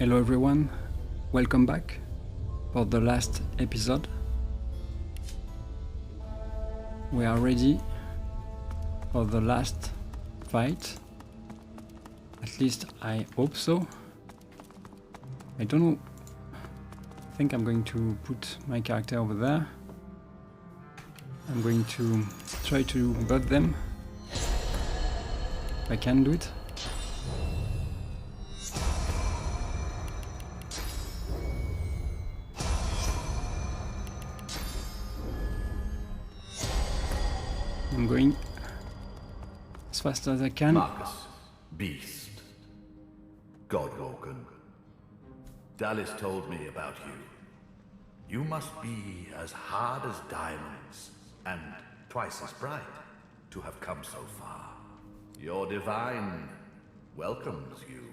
Hello everyone, welcome back for the last episode. We are ready for the last fight. At least I hope so. I don't know. I think I'm going to put my character over there. I'm going to try to butt them. If I can do it. I'm going as fast as I can. Marcus, Beast, Godwoken. Dallas told me about you. You must be as hard as diamonds, and twice as bright, to have come so far. Your divine welcomes you.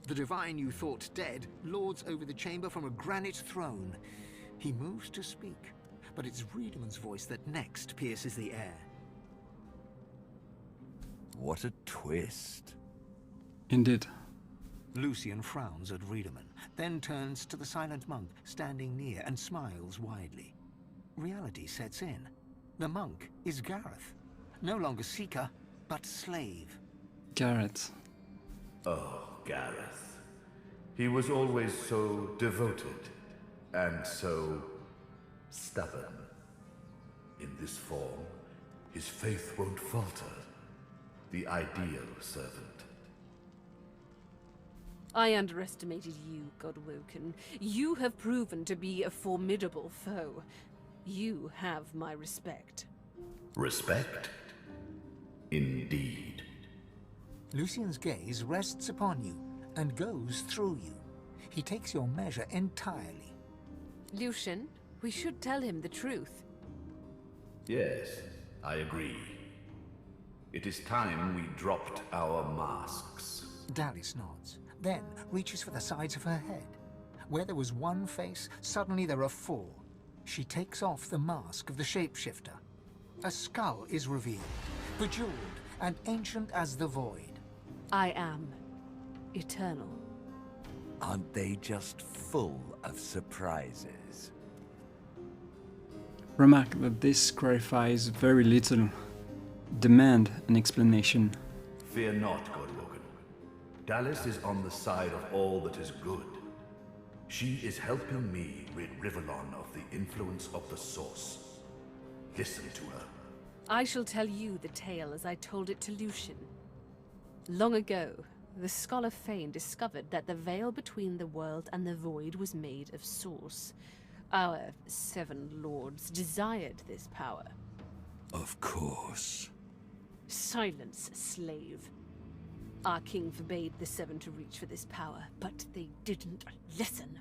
The divine you thought dead lords over the chamber from a granite throne. He moves to speak, but it's Riedeman's voice that next pierces the air. What a twist. Indeed. Lucian frowns at Riedemann, then turns to the silent monk standing near and smiles widely. Reality sets in. The monk is Gareth. No longer seeker, but slave. Gareth. Oh, Gareth. He was always so devoted, and so stubborn. In this form, his faith won't falter. The ideal servant. I underestimated you, Godwoken. You have proven to be a formidable foe. You have my respect. Respect? Indeed. Lucian's gaze rests upon you and goes through you. He takes your measure entirely. Lucian, we should tell him the truth. Yes, I agree. It is time we dropped our masks. Dallas nods, then reaches for the sides of her head. Where there was one face, suddenly there are four. She takes off the mask of the shapeshifter. A skull is revealed, bejeweled and ancient as the void. I am eternal. Aren't they just full of surprises? Remark that this clarifies very little. Demand an explanation. Fear not, Godwoken. Dallas is on the side of all that is good. She is helping me rid Rivellon of the influence of the Source. Listen to her. I shall tell you the tale as I told it to Lucian. Long ago, the scholar Fane discovered that the veil between the world and the void was made of Source. Our 7 lords desired this power. Of course. Silence, slave. Our king forbade the 7 to reach for this power, but they didn't listen.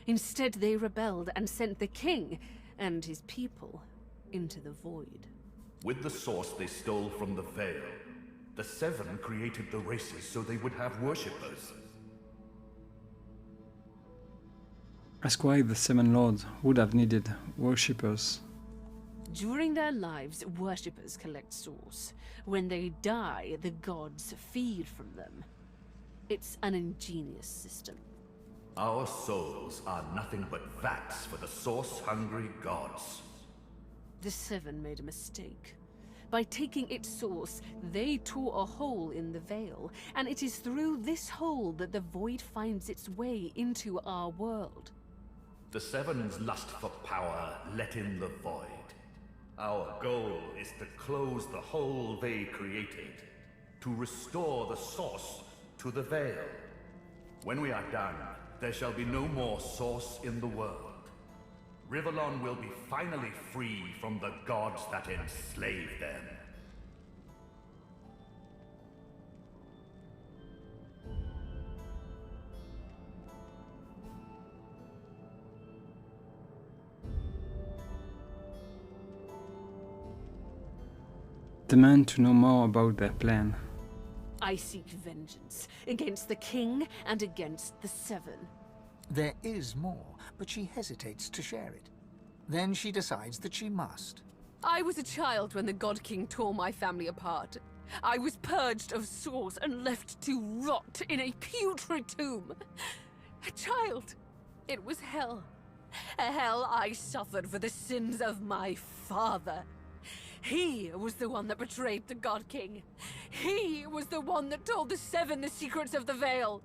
Instead, they rebelled and sent the king and his people into the void. With the Source they stole from the Veil, the 7 created the races so they would have worshippers. Ask why the 7 lords would have needed worshippers. During their lives, worshippers collect Source. When they die, the gods feed from them. It's an ingenious system. Our souls are nothing but vats for the Source-hungry gods. The 7 made a mistake. By taking its source, they tore a hole in the veil, and it is through this hole that the void finds its way into our world. The 7's lust for power let in the void. Our goal is to close the hole they created, to restore the Source to the Veil. When we are done, there shall be no more Source in the world. Rivellon will be finally free from the gods that enslaved them. Demand to know more about their plan. I seek vengeance against the king and against the 7. There is more, but she hesitates to share it. Then she decides that she must. I was a child when the God King tore my family apart. I was purged of source and left to rot in a putrid tomb. A child. It was hell. A hell I suffered for the sins of my father. He was the one that betrayed the God King. He was the one that told the Seven the secrets of the Veil.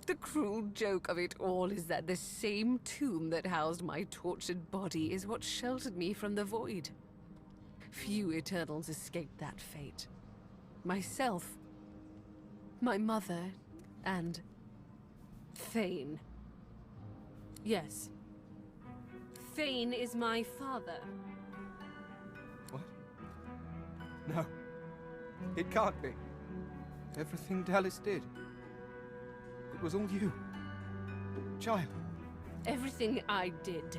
The cruel joke of it all is that the same tomb that housed my tortured body is what sheltered me from the void. Few Eternals escaped that fate. Myself, my mother, and Thane. Yes. Thane is my father. What? No. It can't be. Everything Dallas did. It was all you. Child. Everything I did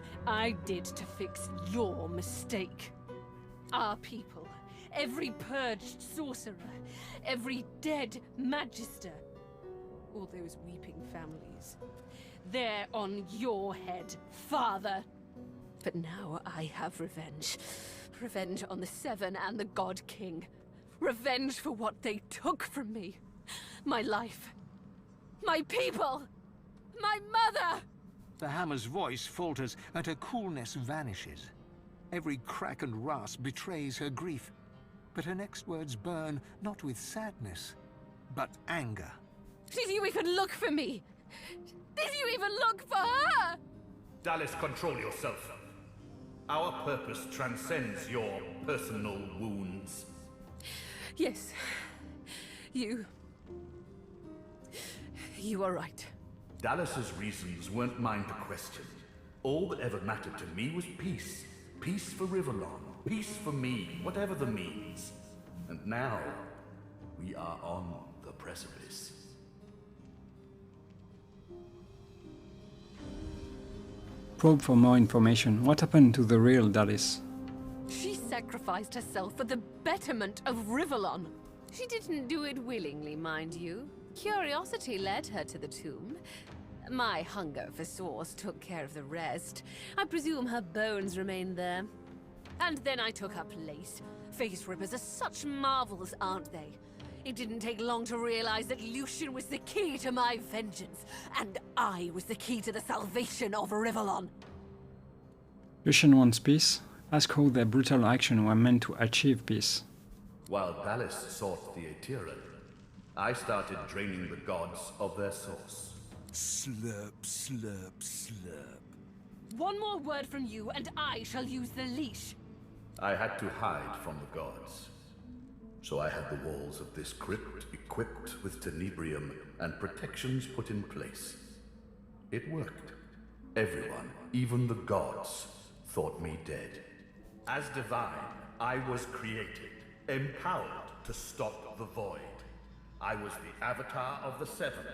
to fix your mistake. Our people, every purged sorcerer, every dead magister, all those weeping families. They're on your head, Father. But now I have revenge. Revenge on the Seven and the God King. Revenge for what they took from me. My life. My people. My mother! The hammer's voice falters and her coolness vanishes. Every crack and rasp betrays her grief. But her next words burn not with sadness, but anger. Did you even look for me? Did you even look for her? Dallas, control yourself. Our purpose transcends your personal wounds. Yes. You are right. Dallas's reasons weren't mine to question. All that ever mattered to me was peace. Peace for Rivellon. Peace for me, whatever the means. And now, we are on the precipice. Probe for more information. What happened to the real Dallas? She sacrificed herself for the betterment of Rivellon. She didn't do it willingly, mind you. Curiosity led her to the tomb. My hunger for source took care of the rest. I presume her bones remained there. And then I took her place. Face rippers are such marvels, aren't they? It didn't take long to realize that Lucian was the key to my vengeance, and I was the key to the salvation of Rivellon. Lucian wants peace. Ask how their brutal action were meant to achieve peace. While Dallas sought the Aetheran, I started draining the gods of their source. Slurp, slurp, slurp. One more word from you, and I shall use the leash. I had to hide from the gods. So I had the walls of this crypt equipped with tenebrium and protections put in place. It worked. Everyone, even the gods, thought me dead. As divine, I was created, empowered to stop the void. I was the avatar of the Seven,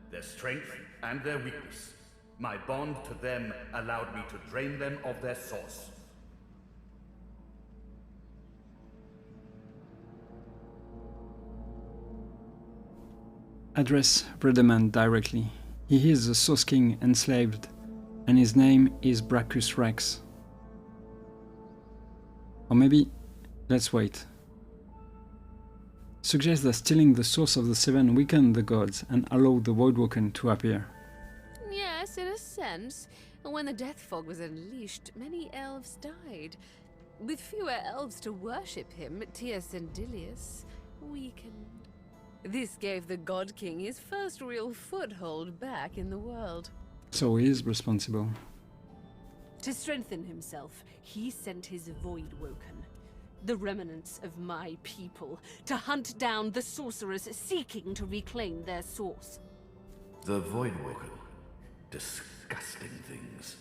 their strength and their weakness. My bond to them allowed me to drain them of their source. Address Bredeman directly. He is the Source King enslaved, and his name is Brachus Rex. Or maybe, let's wait. Suggest that stealing the source of the Seven weakened the gods and allowed the Voidwoken to appear. Yes, in a sense. When the Death Fog was unleashed, many elves died. With fewer elves to worship him, Tias and Dilius weakened. This gave the God King his first real foothold back in the world. So he is responsible. To strengthen himself, he sent his Voidwoken, the remnants of my people, to hunt down the sorcerers seeking to reclaim their source. The Voidwoken. Disgusting things.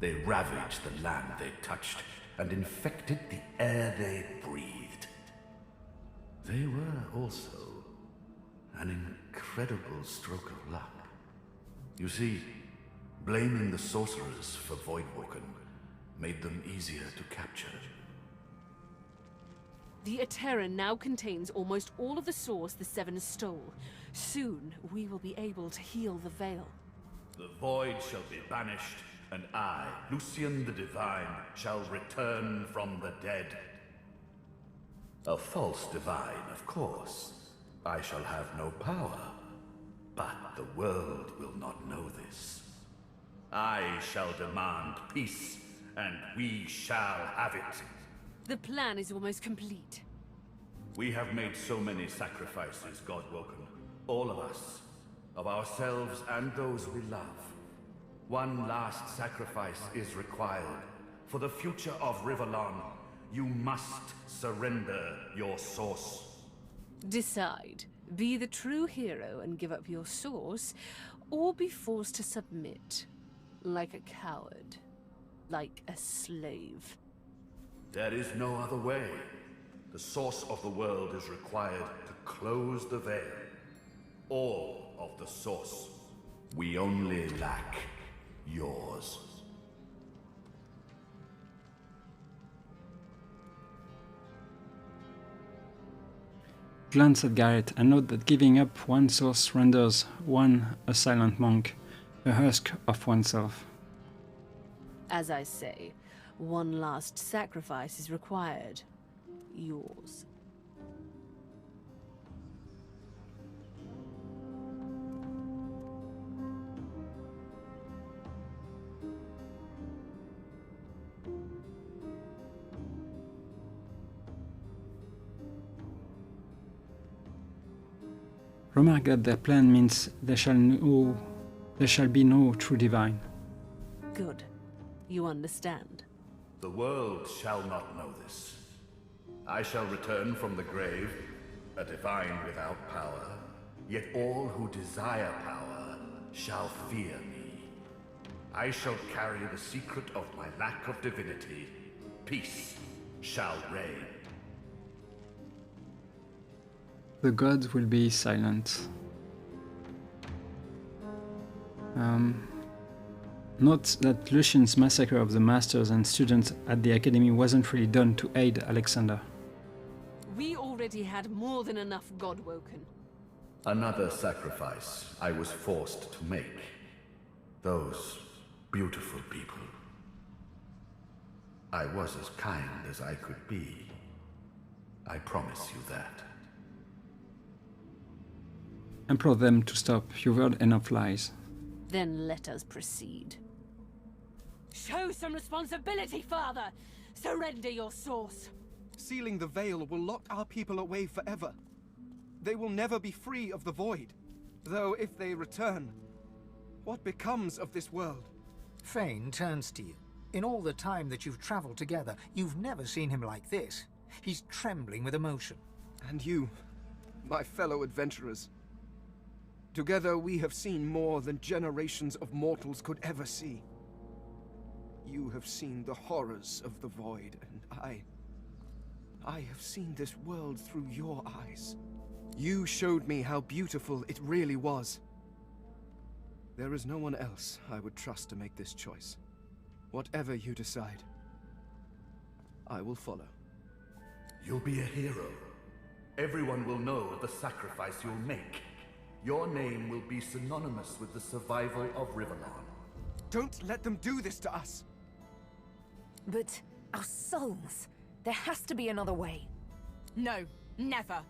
They ravaged the land they touched and infected the air they breathed. They were also an incredible stroke of luck. You see, blaming the sorcerers for Voidwoken made them easier to capture. The Aetheran now contains almost all of the source the Seven stole. Soon, we will be able to heal the Veil. The void shall be banished, and I, Lucian the Divine, shall return from the dead. A false divine, of course. I shall have no power. But the world will not know this. I shall demand peace, and we shall have it. The plan is almost complete. We have made so many sacrifices, Godwoken. All of us. Of ourselves and those we love. One last sacrifice is required. For the future of Rivellon, you must surrender your source. Decide. Be the true hero and give up your source, or be forced to submit. Like a coward. Like a slave. There is no other way. The source of the world is required to close the veil. All of the source. We only lack yours. Glance at Garrett and note that giving up one source renders one a silent monk, a husk of oneself. As I say, one last sacrifice is required. Yours. Remark that their plan means there shall be no true divine. Good. You understand. The world shall not know this. I shall return from the grave, a divine without power, yet all who desire power shall fear me. I shall carry the secret of my lack of divinity. Peace shall reign. The gods will be silent. Note that Lucian's massacre of the masters and students at the academy wasn't really done to aid Alexander. We already had more than enough Godwoken. Another sacrifice I was forced to make. Those beautiful people. I was as kind as I could be. I promise you that. Implore them to stop. You've heard enough lies. Then let us proceed. Show some responsibility, Father! Surrender your source! Sealing the veil will lock our people away forever. They will never be free of the void. Though if they return, what becomes of this world? Fane turns to you. In all the time that you've traveled together, you've never seen him like this. He's trembling with emotion. And you, my fellow adventurers. Together we have seen more than generations of mortals could ever see. You have seen the horrors of the void, and I have seen this world through your eyes. You showed me how beautiful it really was. There is no one else I would trust to make this choice. Whatever you decide, I will follow. You'll be a hero. Everyone will know of the sacrifice you'll make. Your name will be synonymous with the survival of Rivellon. Don't let them do this to us! But our souls, there has to be another way. No, never.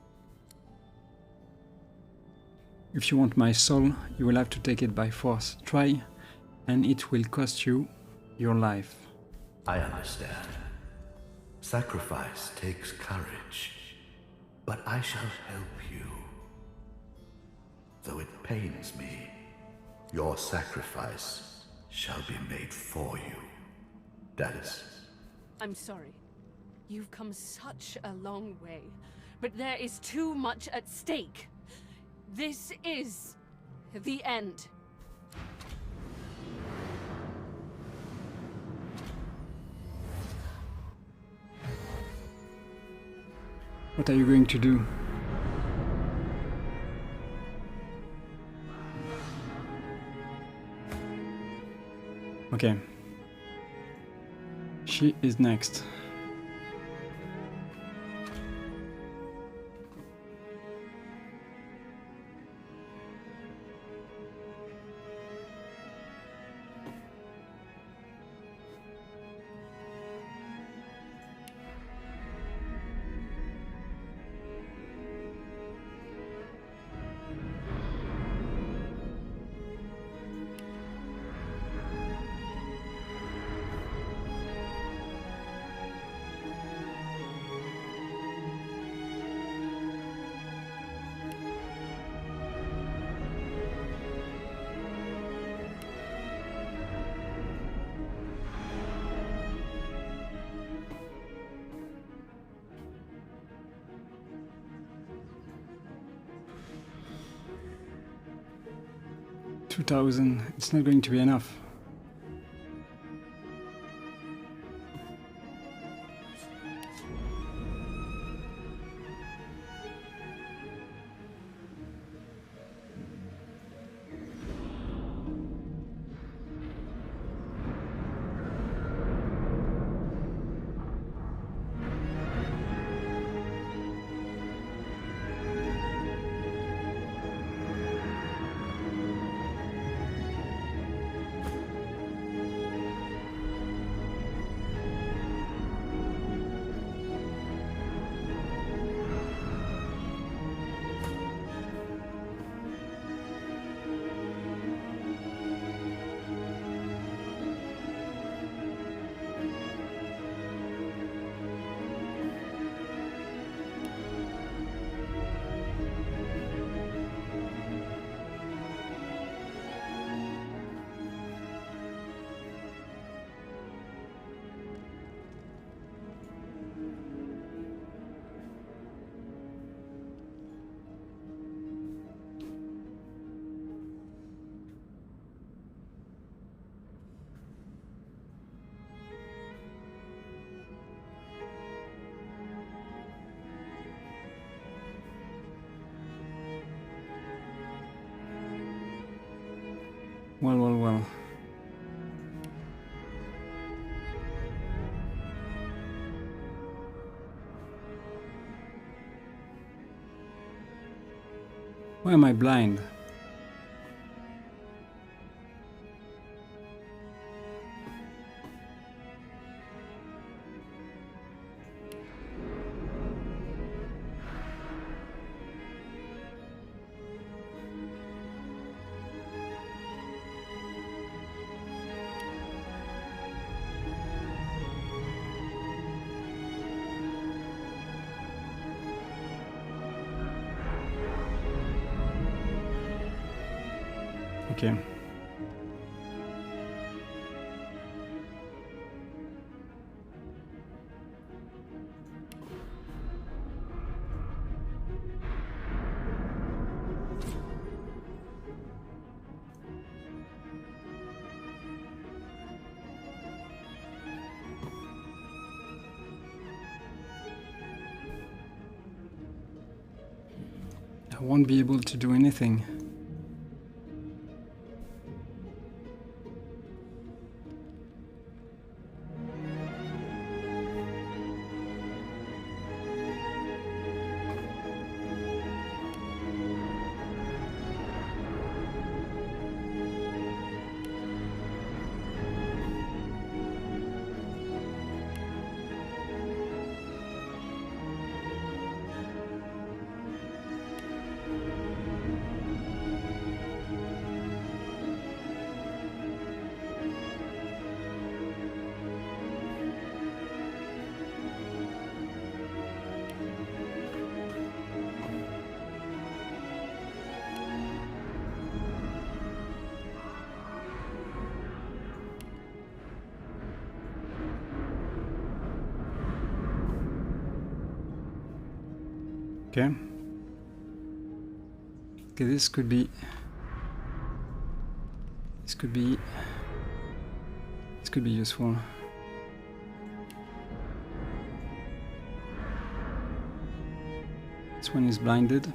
If you want my soul, you will have to take it by force. Try, and it will cost you your life. I understand. Sacrifice takes courage. But I shall help you. Though it pains me, your sacrifice shall be made for you. Dallas. I'm sorry. You've come such a long way, but there is too much at stake. This is the end. What are you going to do? Okay. She is next. 2,000. It's not going to be enough. Well, well, well. Why am I blind? Okay. I won't be able to do anything. Okay. Okay, this could be useful. This one is blinded.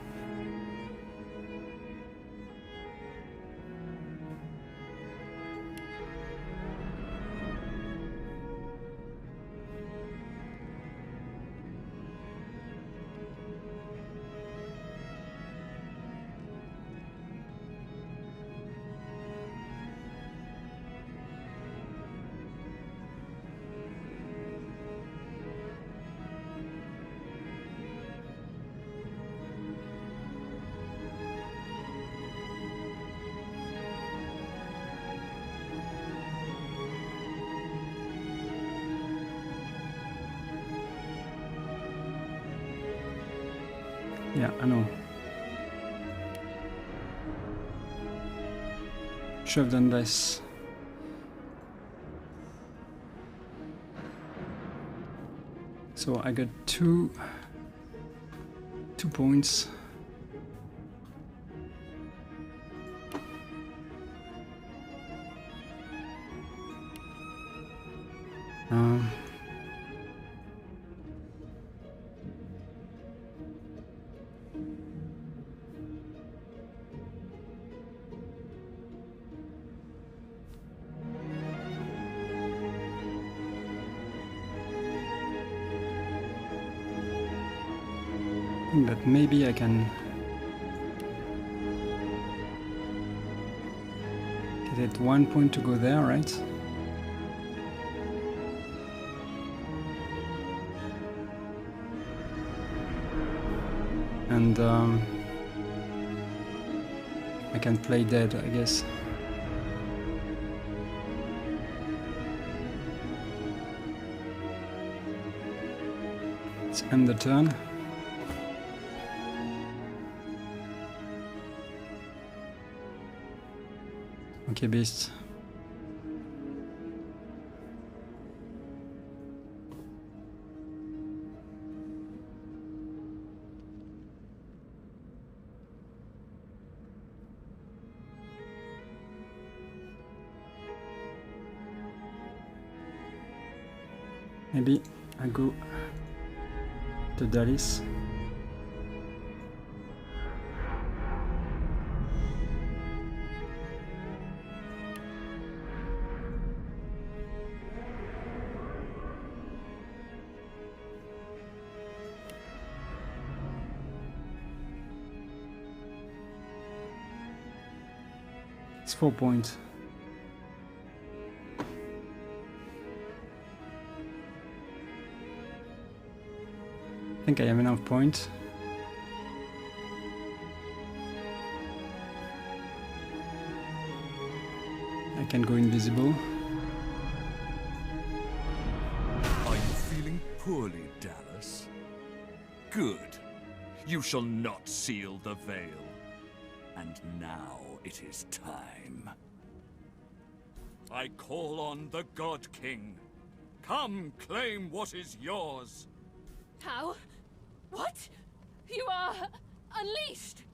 Yeah, I know. Should have done this. So I got two points. Um, but maybe I can get it 1 point to go there, right? And I can play dead, I guess. Let's end the turn. Okay, beast. Maybe I go to Dallas. It's 4 points. I think I have enough points. I can go invisible. Are you feeling poorly, Dallas? Good. You shall not seal the veil. And now it is time. I call on the God King. Come claim what is yours. How? What? You are unleashed!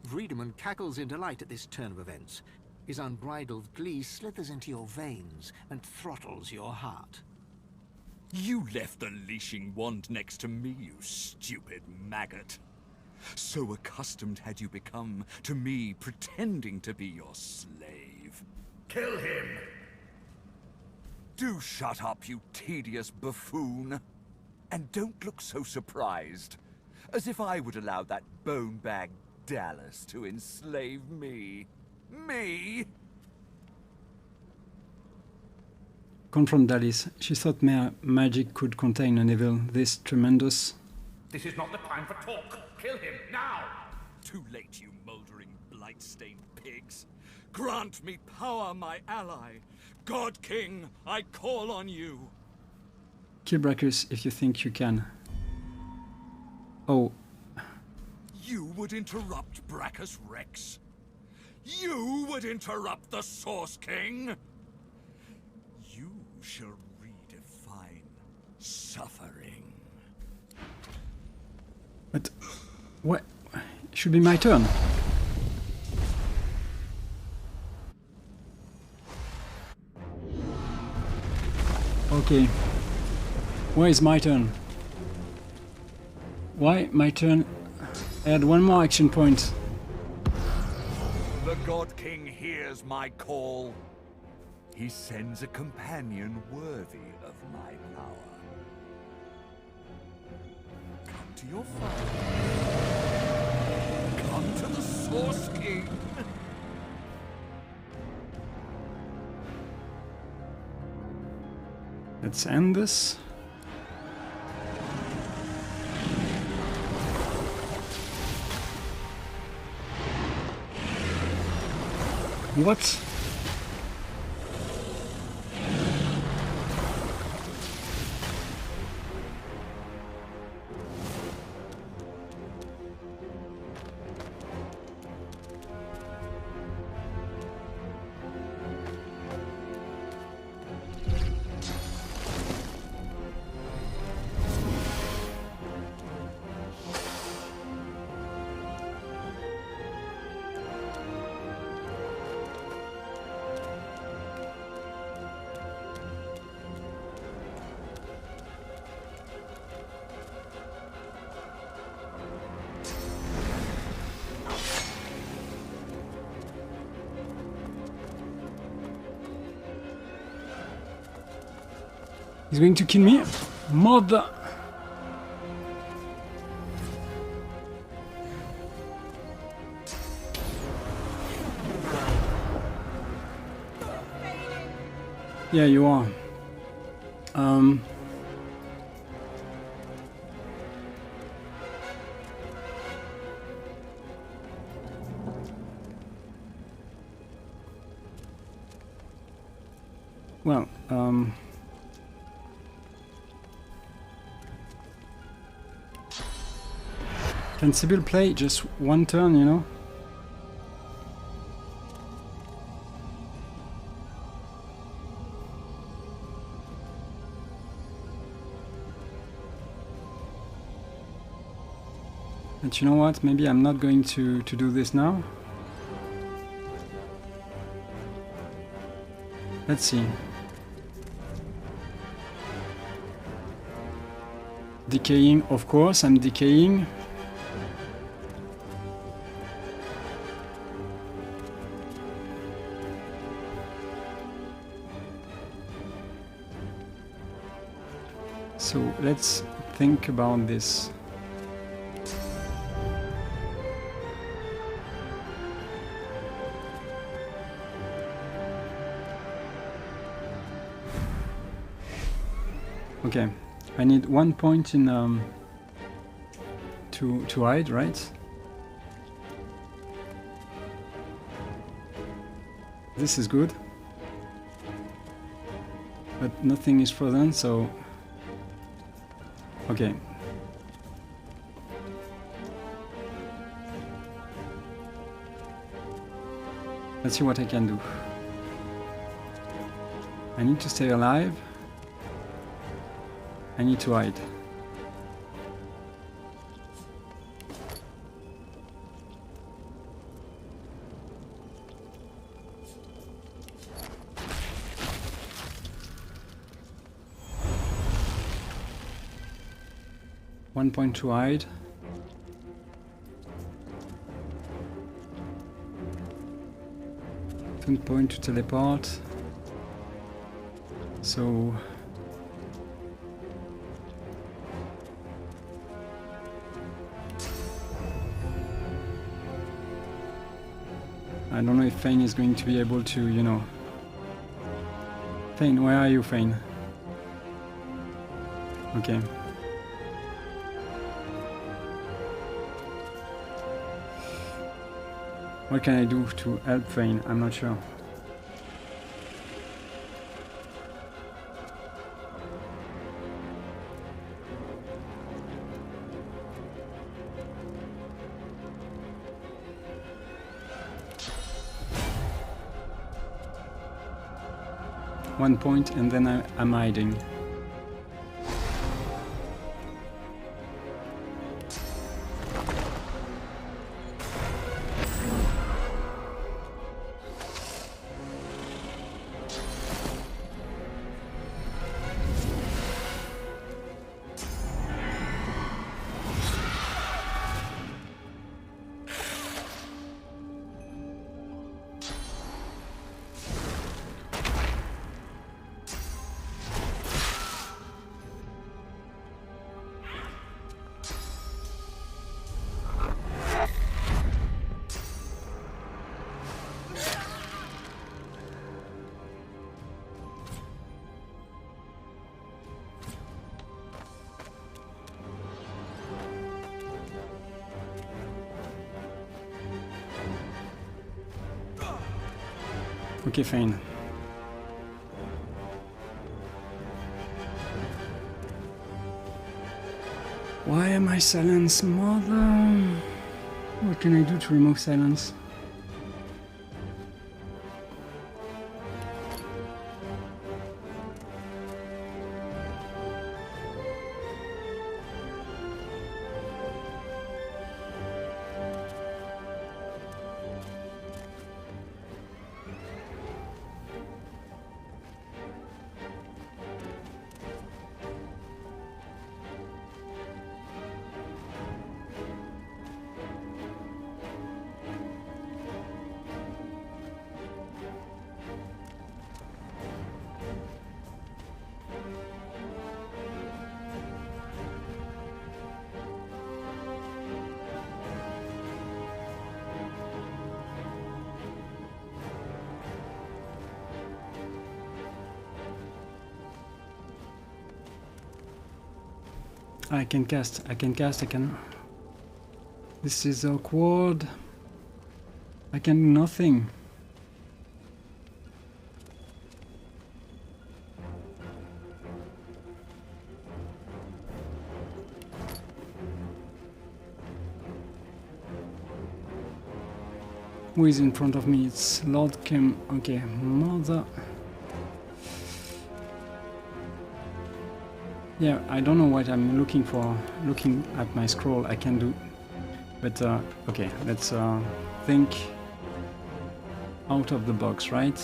Vredeman cackles in delight at this turn of events. His unbridled glee slithers into your veins and throttles your heart. You left the leashing wand next to me, you stupid maggot. So accustomed had you become to me pretending to be your slave. Kill him! Do shut up, you tedious buffoon. And don't look so surprised, as if I would allow that bone-bag Dallas to enslave me. Me? Confront Dallas. She thought magic could contain an evil this tremendous. This is not the time for talk. Kill him now! Too late, you moldering, blight-stained pigs. Grant me power, my ally. God King, I call on you. Kill Brachus if you think you can. Oh. You would interrupt Brachus Rex? You would interrupt the Source King? You shall redefine suffering. But what? It should be my turn. Okay. Where is my turn? Why my turn? I had one more action point. The God King hears my call. He sends a companion worthy of my power. Come to your father. Come to the Source King. Let's end this. What? He's going to kill me. Mother. Yeah, you are. Well, can Sybil play just one turn, you know? But you know what? Maybe I'm not going to do this now. Let's see. Decaying, of course, I'm decaying. So let's think about this. Okay, I need 1 point in to hide, right? This is good, but nothing is frozen, so okay. Let's see what I can do. I need to stay alive. I need to hide. One point to hide. One point to teleport. So I don't know if Fane is going to be able to, you know. Fane, where are you, Fane? Okay. What can I do to help Fane? I'm not sure. One point and then I'm hiding. Okay, fine. Why am I silenced, mother? What can I do to remove silence? I can cast. I can... This is awkward. I can do nothing. Who is in front of me? It's Lord Kim. Okay, mother. Yeah, I don't know what I'm looking for. Looking at my scroll, I can do. But okay, let's think out of the box, right?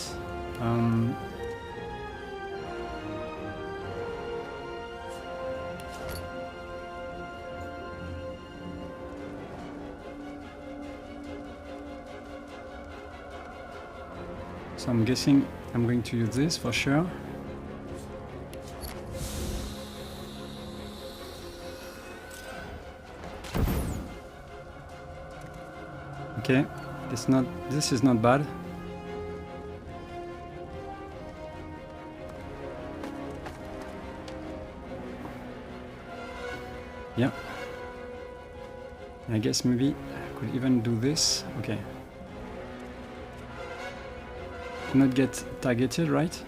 So I'm guessing I'm going to use this for sure. Okay, this is not bad. Yeah. I guess maybe I could even do this. Okay. Not get targeted, right?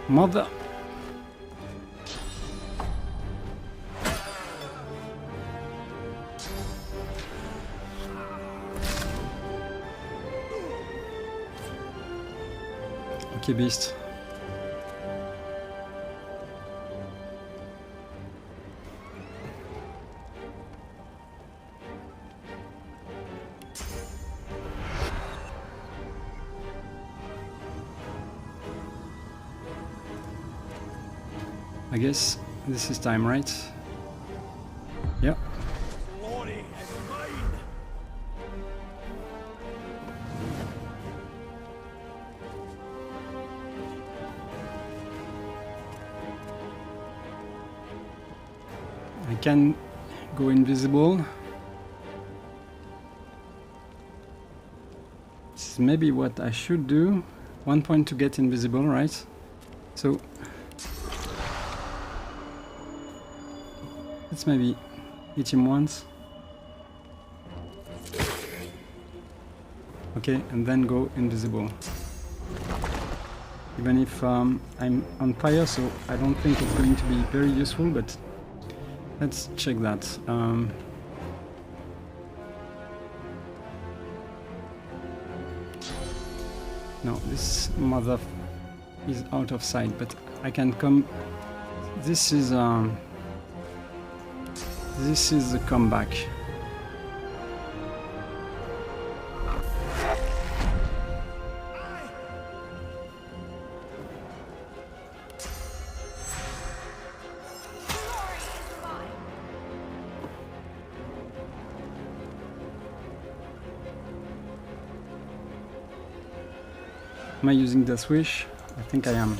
Mother. Okay, beast. I guess this is time, right? Yeah. I can go invisible. This is maybe what I should do. 1 point to get invisible, right? So let's maybe hit him once. Okay, and then go invisible. Even if I'm on fire, so I don't think it's going to be very useful, but let's check that. No, this mother is out of sight, but I can come. This is a comeback. Am I using Death Wish? I think I am.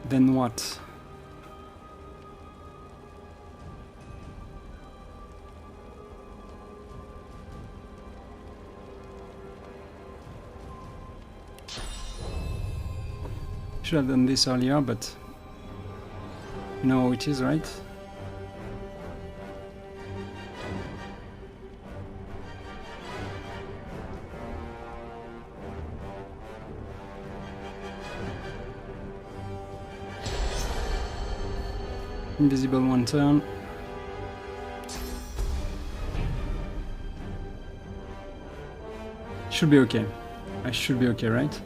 Then what? should have done this earlier, but you know how it is, right? Invisible one turn. Should be okay. I should be okay, right?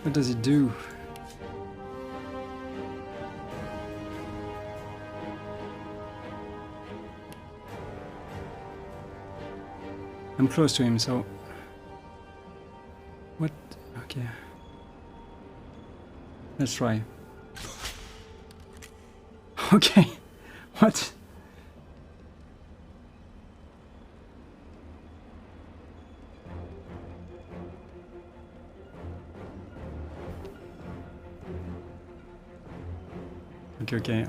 What does it do? I'm close to him, so... What? Okay. Let's try. Okay. What? Okay,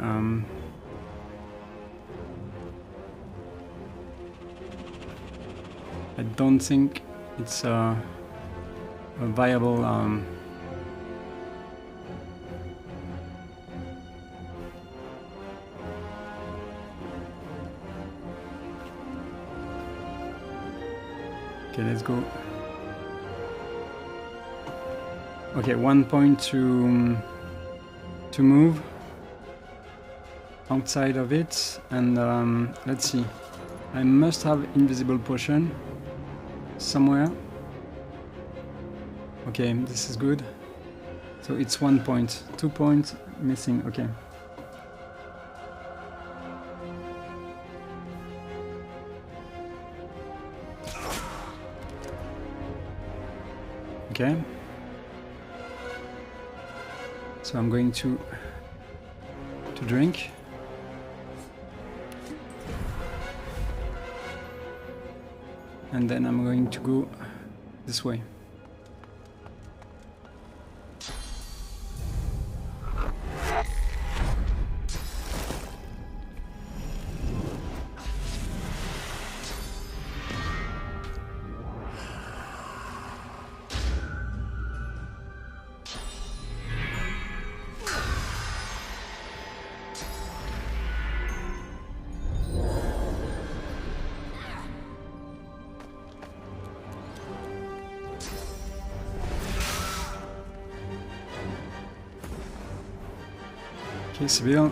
I don't think it's a viable okay, let's go. Okay, 1 point to move outside of it, and let's see. I must have invisible potion somewhere. Okay, this is good. So it's 1 point, 2 points missing. Okay. Okay. So I'm going to drink. And then I'm going to go this way. Okay, Seville.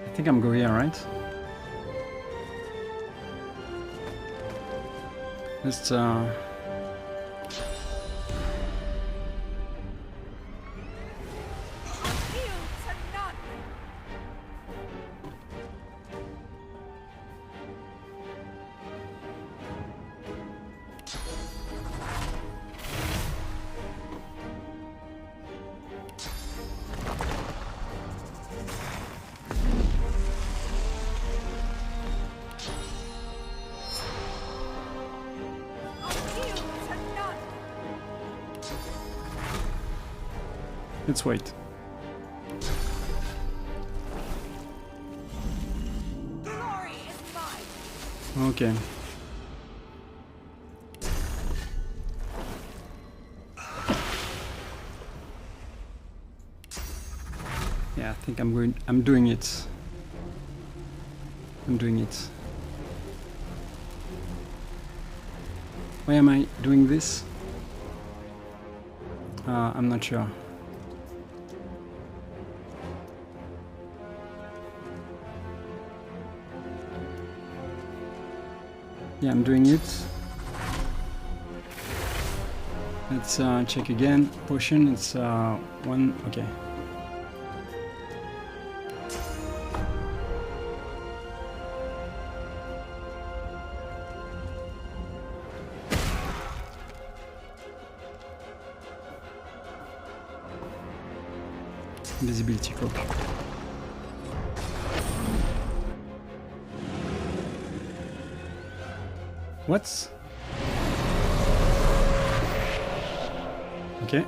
I think I'm going here, right? Let's wait. Okay. Yeah, I think I'm doing it. I'm doing it. Why am I doing this? I'm not sure. Yeah, I'm doing it. Let's check again. Potion, it's one. Okay. Invisibility cloak. What? Okay.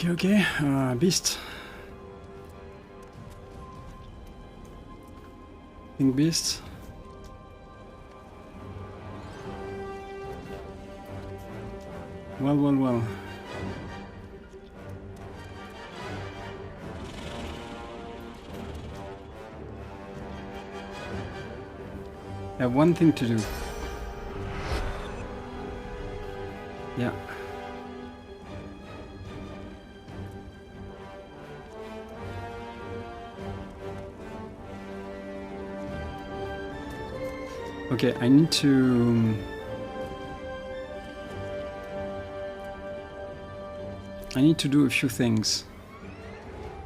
Okay, beast. Pink beast. Well. I have one thing to do. Yeah. Okay, I need to do a few things.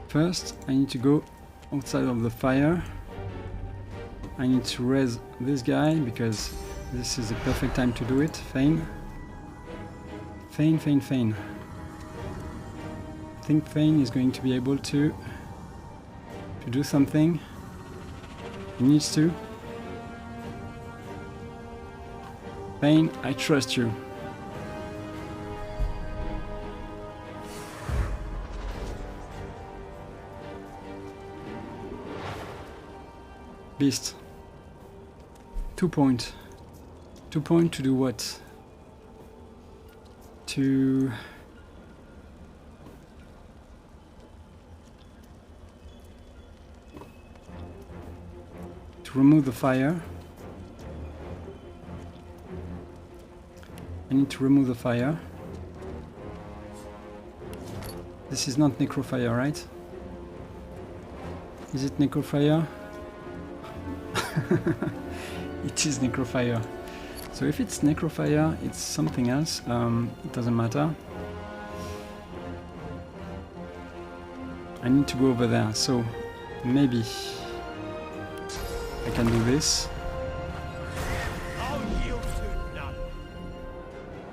First, I need to go outside of the fire. I need to raise this guy because this is the perfect time to do it. Feign. I think Feign is going to be able to do something. He needs to. Feign, I trust you. Beast. 2 point. 2 point to do what? To remove the fire. I need to remove the fire. This is not necrofire, right? Is it necrofire? It is necrofire. So if it's necrofire, it's something else. It doesn't matter. I need to go over there, so maybe I can do this.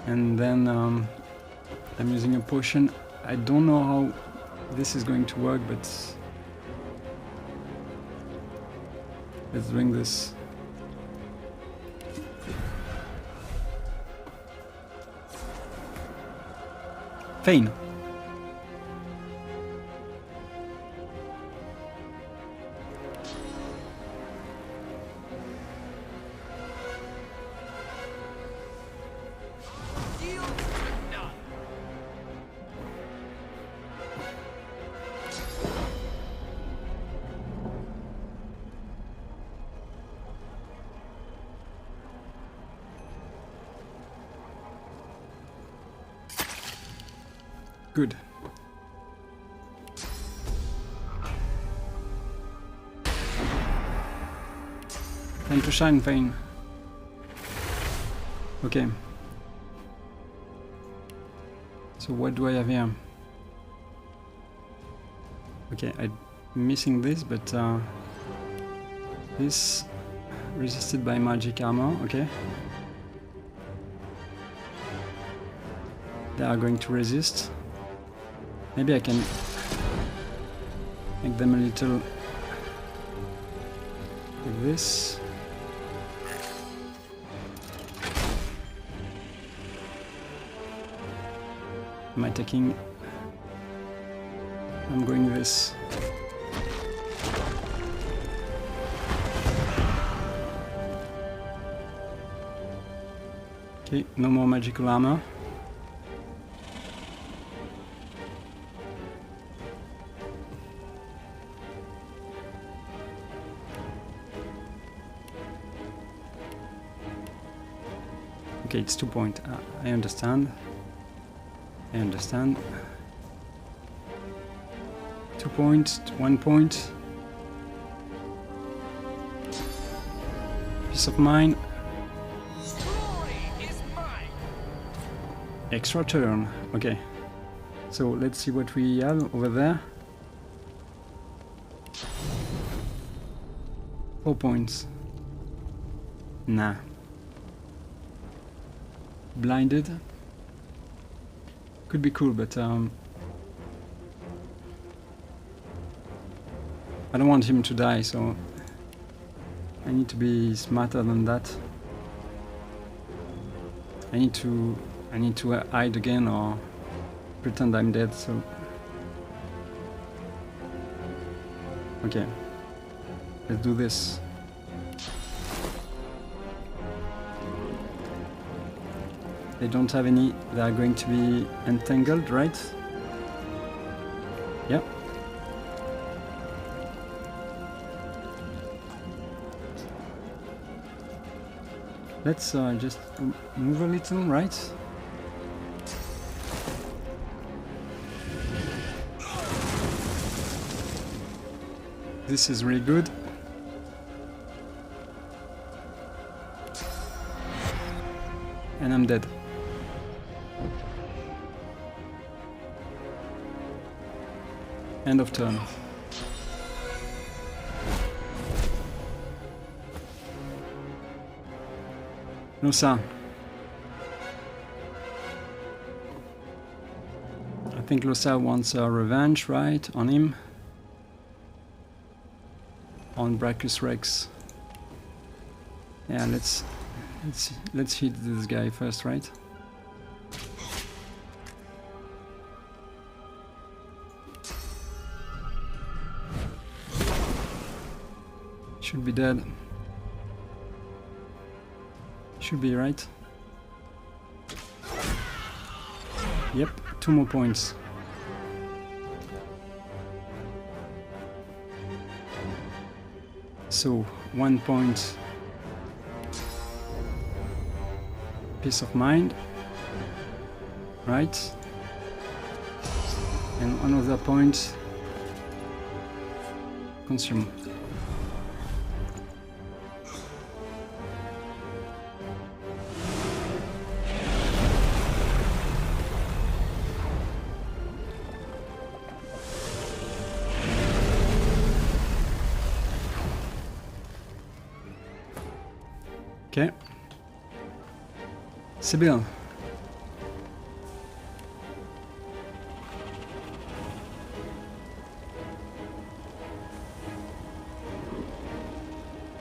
And then I'm using a potion. I don't know how this is going to work, but let's bring this. Feign. Good. Time to shine, Feign. Okay. So what do I have here? Okay, I'm missing this, but this resisted by magic armor, okay. They are going to resist. Maybe I can make them a little like this. Am I taking? I'm going this. Okay, no more magical armor. Okay, it's 2 points. I understand. I understand. 2 points, 1 point. Peace of mind. Extra turn. Okay. So let's see what we have over there. 4 points. Nah. Blinded. Could be cool, but I don't want him to die, so I need to be smarter than that. I need to hide again or pretend I'm dead, so okay. Let's do this. They don't have any, they are going to be entangled, right? Yep. Let's just move a little, right? This is really good. And I'm dead. End of turn. No, sir. I think Losa wants revenge, right, on him? On Brachus Rex. Yeah, let's hit this guy first, right? Should be dead. Should be right. Yep, 2 more points. So 1 point. Peace of mind. Right. And another point. Consume. Okay. Sibyl.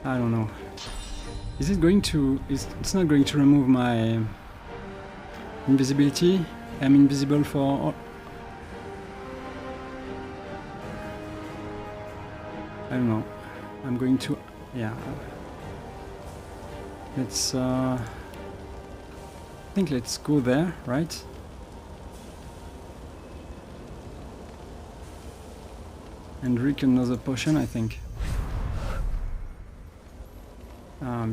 I don't know. Is it going to... It's not going to remove my invisibility? I'm invisible for... I don't know. I'm going to... Yeah. Let's... I think let's go there, right? And drink another potion, I think.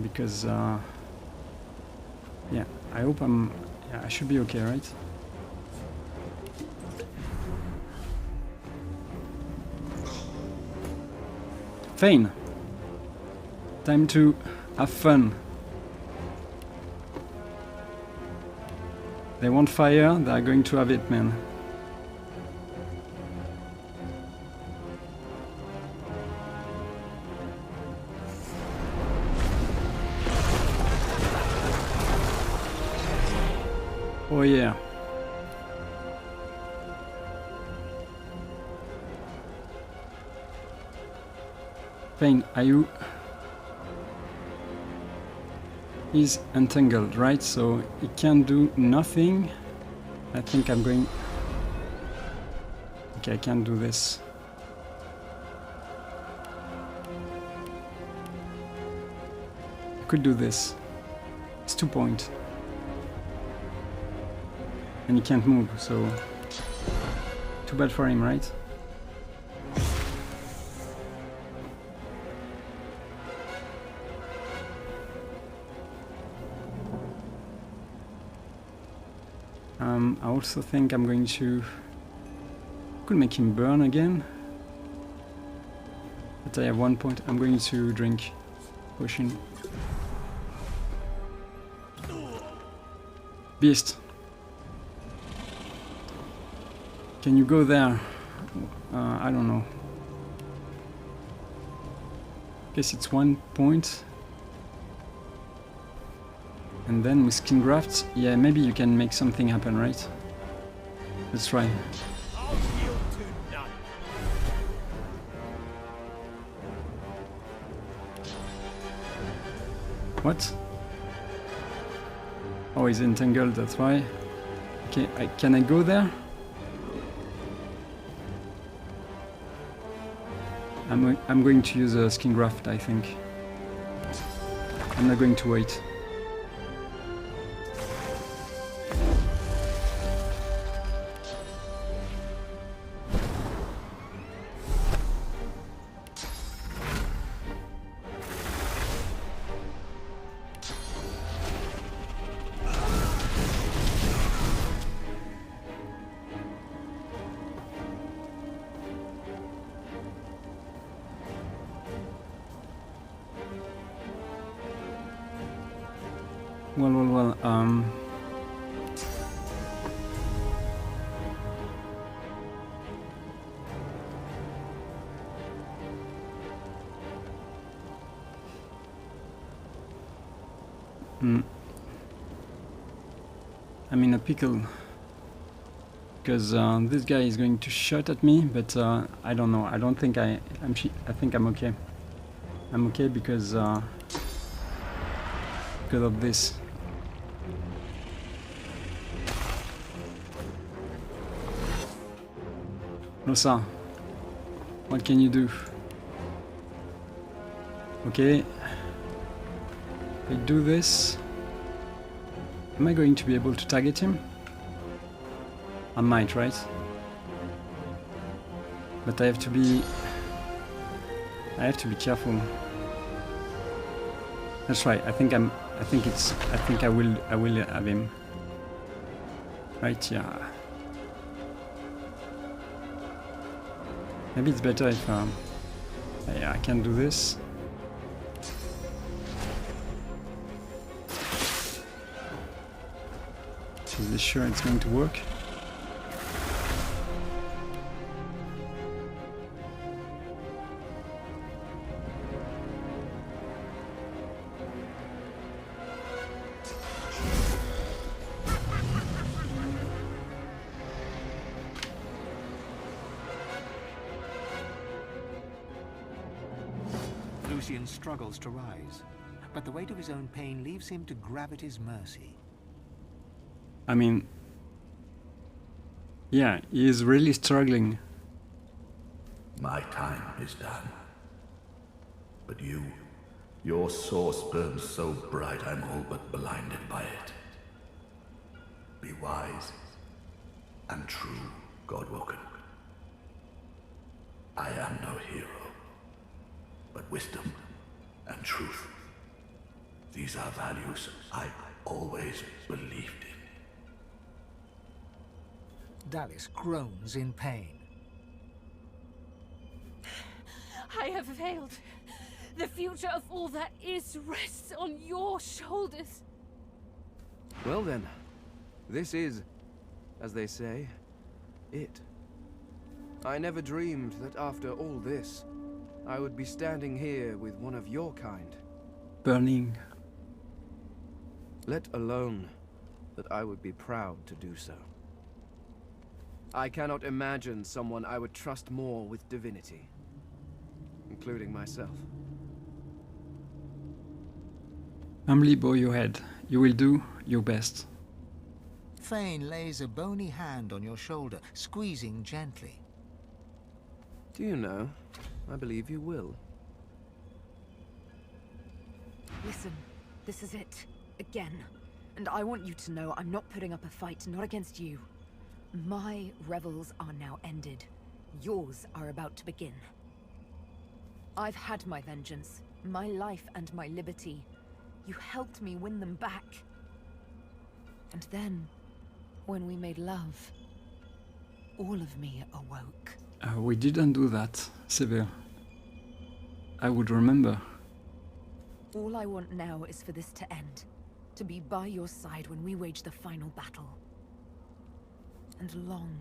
Because... yeah, I hope I'm... Yeah, I should be okay, right? Fane! Time to have fun. They want fire, they are going to have it, man. Oh yeah. Fane, are you... He's entangled, right? So he can do nothing. I think I'm going... Okay, I can't do this. I could do this. It's 2 points. And he can't move, so too bad for him, right? I also think I'm going to... could make him burn again. But I have 1 point. I'm going to drink potion. Beast. Can you go there? I don't know. Guess it's 1 point. And then with skin grafts, yeah, maybe you can make something happen, right? Let's try. I'll yield to none. What? Oh, he's entangled, that's why. Okay, can I go there? I'm going to use a skin graft, I think. I'm not going to wait. Well, I'm in a pickle because this guy is going to shoot at me, but I don't know. I don't think I think I'm okay. I'm okay because of this. Rosa, what can you do? Okay, I do this. Am I going to be able to target him? I might, right? But I have to be careful. That's right. I think I will have him. Right? Yeah. Maybe it's better if yeah, I can do this. Is this sure it's going to work? Lucian struggles to rise, but the weight of his own pain leaves him to gravity's mercy. I mean, yeah, he is really struggling. My time is done. But your source burns so bright I'm all but blinded by it. Be wise and true, Godwoken. I am no hero, but wisdom and truth. These are values I always believed in. Dallis groans in pain. I have failed. The future of all that is rests on your shoulders. Well then, this is, as they say, it. I never dreamed that after all this, I would be standing here with one of your kind. Burning. Let alone that I would be proud to do so. I cannot imagine someone I would trust more with divinity, including myself. Humbly bow your head. You will do your best. Thane lays a bony hand on your shoulder, squeezing gently. Do you know, I believe you will. Listen, this is it. Again. And I want you to know I'm not putting up a fight, not against you. My revels are now ended. Yours are about to begin. I've had my vengeance, my life and my liberty. You helped me win them back. And then, when we made love, all of me awoke. We didn't do that, Seville. I would remember. All I want now is for this to end. To be by your side when we wage the final battle. And long,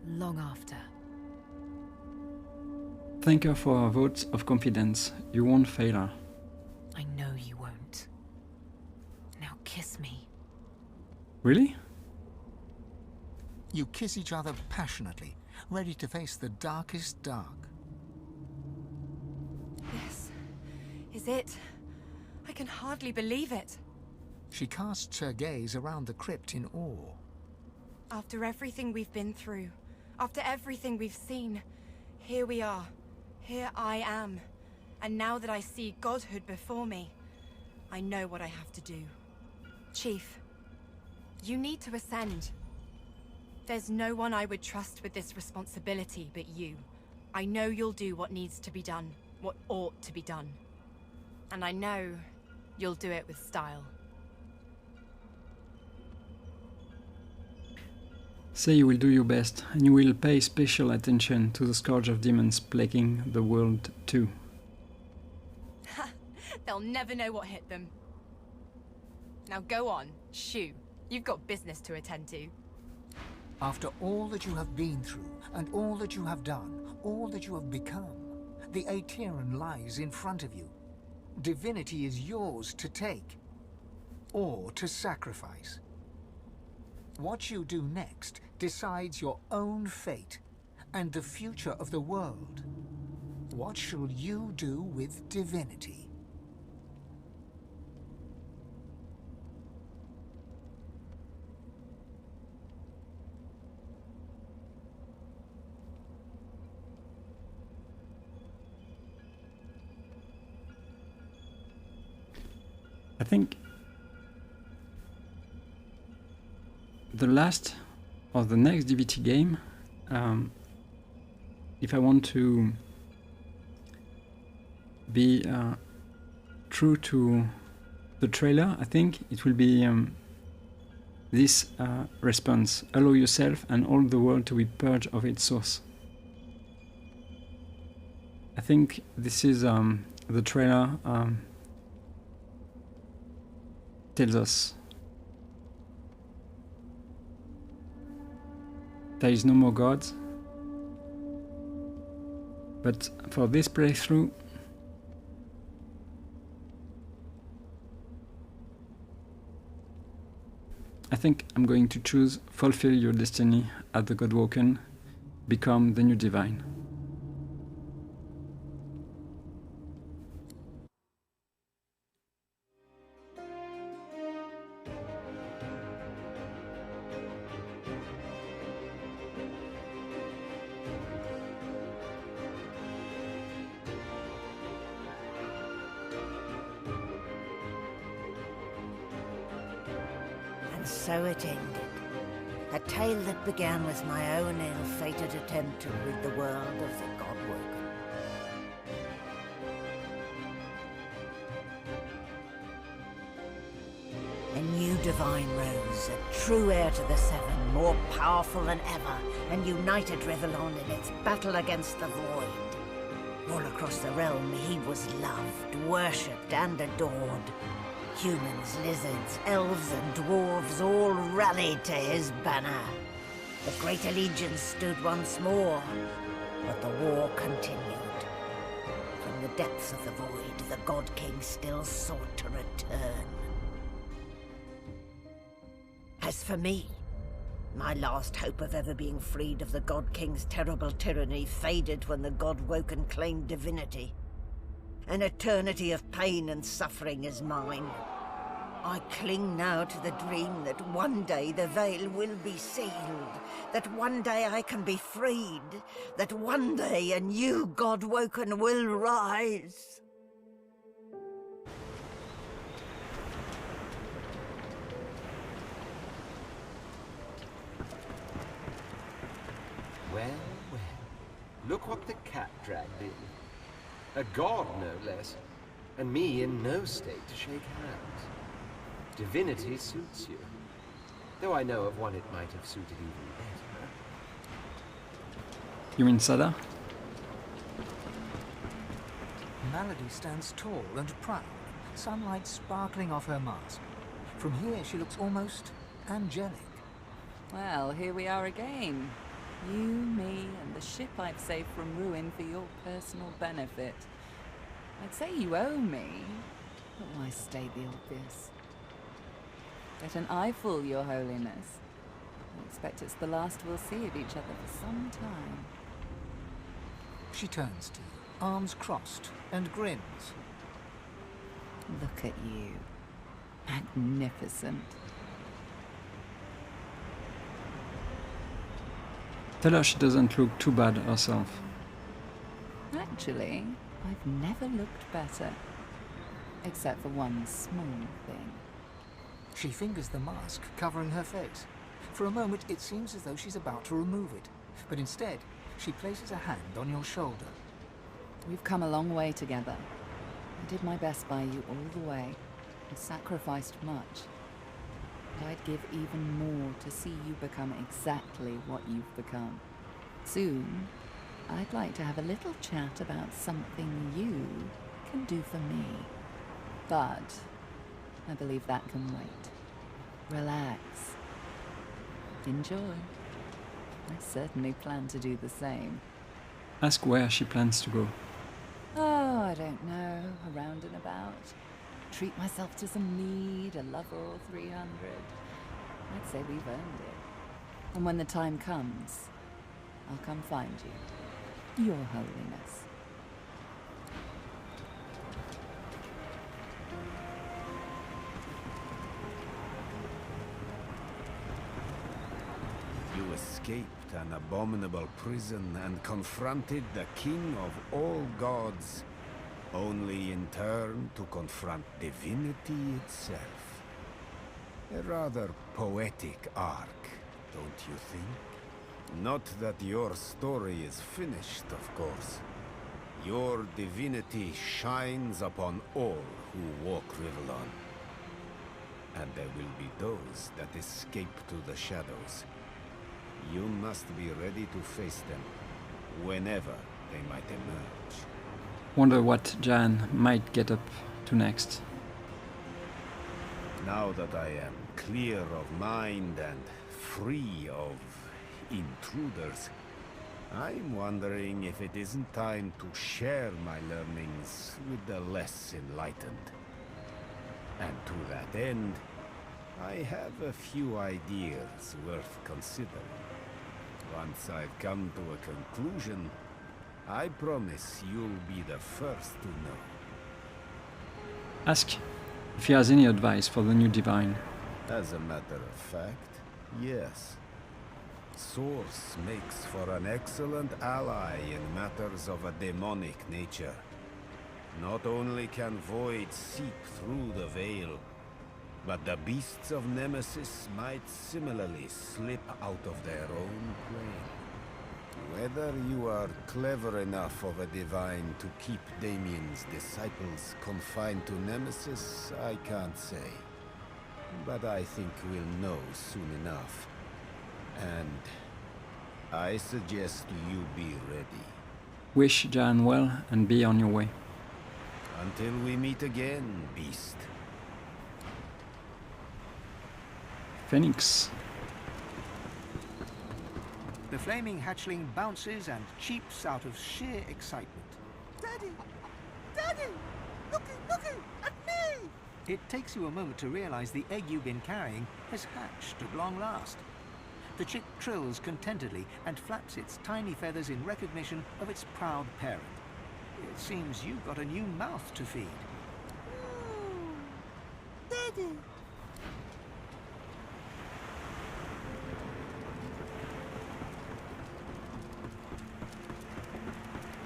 long after. Thank her for her vote of confidence. You won't fail her. I know you won't. Now kiss me. Really? You kiss each other passionately, ready to face the darkest dark. This is it. I can hardly believe it. She casts her gaze around the crypt in awe. After everything we've been through, after everything we've seen, here we are. Here I am. And now that I see godhood before me, I know what I have to do. Chief, you need to ascend. There's no one I would trust with this responsibility but you. I know you'll do what needs to be done, what ought to be done. And I know you'll do it with style. Say you will do your best, and you will pay special attention to the scourge of demons plaguing the world too. They'll never know what hit them. Now go on, shoo. You've got business to attend to. After all that you have been through, and all that you have done, all that you have become, the Aetheran lies in front of you. Divinity is yours to take, or to sacrifice. What you do next decides your own fate, and the future of the world. What shall you do with Divinity? I think the last or the next DVT game, if I want to be true to the trailer, I think it will be this response: allow yourself and all the world to be purged of its source. I think this is the trailer tells us there is no more gods, but for this playthrough I think I'm going to choose fulfill your destiny at the Godwoken, become the new divine. And so it ended. A tale that began with my own ill-fated attempt to rid the world of the Godwoken. A new divine rose, a true heir to the Seven, more powerful than ever, and united Rivellon in its battle against the Void. All across the realm he was loved, worshipped and adored. Humans, lizards, elves and dwarves all rallied to his banner. The Great Allegiance stood once more, but the war continued. From the depths of the Void, the God King still sought to return. As for me, my last hope of ever being freed of the God King's terrible tyranny faded when the Godwoken claimed divinity. An eternity of pain and suffering is mine. I cling now to the dream that one day the veil will be sealed, that one day I can be freed, that one day a new Godwoken will rise. look what the cat dragged in. A god, no less. And me in no state to shake hands. Divinity suits you. Though I know of one it might have suited even better. You mean Sada? Malady stands tall and proud, sunlight sparkling off her mask. From here she looks almost angelic. Well, here we are again. You, me, and the ship I've saved from ruin for your personal benefit. I'd say you owe me, but why state the obvious? Get an eyeful, Your Holiness. I expect it's the last we'll see of each other for some time. She turns to you, arms crossed, and grins. Look at you. Magnificent. Tell her she doesn't look too bad herself. Actually, I've never looked better. Except for one small thing. She fingers the mask covering her face. For a moment, it seems as though she's about to remove it. But instead, she places a hand on your shoulder. We've come a long way together. I did my best by you all the way. I sacrificed much. But I'd give even more to see you become exactly what you've become. Soon, I'd like to have a little chat about something you can do for me. But I believe that can wait. Relax. Enjoy. I certainly plan to do the same. Ask where she plans to go. Oh, I don't know. Around and about. Treat myself to some mead, a lover or 300. I'd say we've earned it. And when the time comes, I'll come find you. Your Holiness. You escaped an abominable prison and confronted the king of all gods, only in turn to confront divinity itself. A rather poetic arc, don't you think? Not that your story is finished, of course. Your divinity shines upon all who walk Rivellon. And there will be those that escape to the shadows. You must be ready to face them, whenever they might emerge. Wonder what Jan might get up to next. Now that I am clear of mind and free of intruders, I'm wondering if it isn't time to share my learnings with the less enlightened. And to that end, I have a few ideas worth considering. Once I've come to a conclusion, I promise you'll be the first to know. Ask if he has any advice for the new Divine. As a matter of fact, yes. Source makes for an excellent ally in matters of a demonic nature. Not only can Void seep through the veil, but the beasts of Nemesis might similarly slip out of their own plane. Whether you are clever enough of a divine to keep Damien's disciples confined to Nemesis, I can't say. But I think we'll know soon enough. And I suggest you be ready. Wish Jan well and be on your way. Until we meet again, beast. Phoenix. The flaming hatchling bounces and cheeps out of sheer excitement. Daddy! Daddy! Looky at me! It takes you a moment to realize the egg you've been carrying has hatched at long last. The chick trills contentedly and flaps its tiny feathers in recognition of its proud parent. It seems you've got a new mouth to feed. Daddy!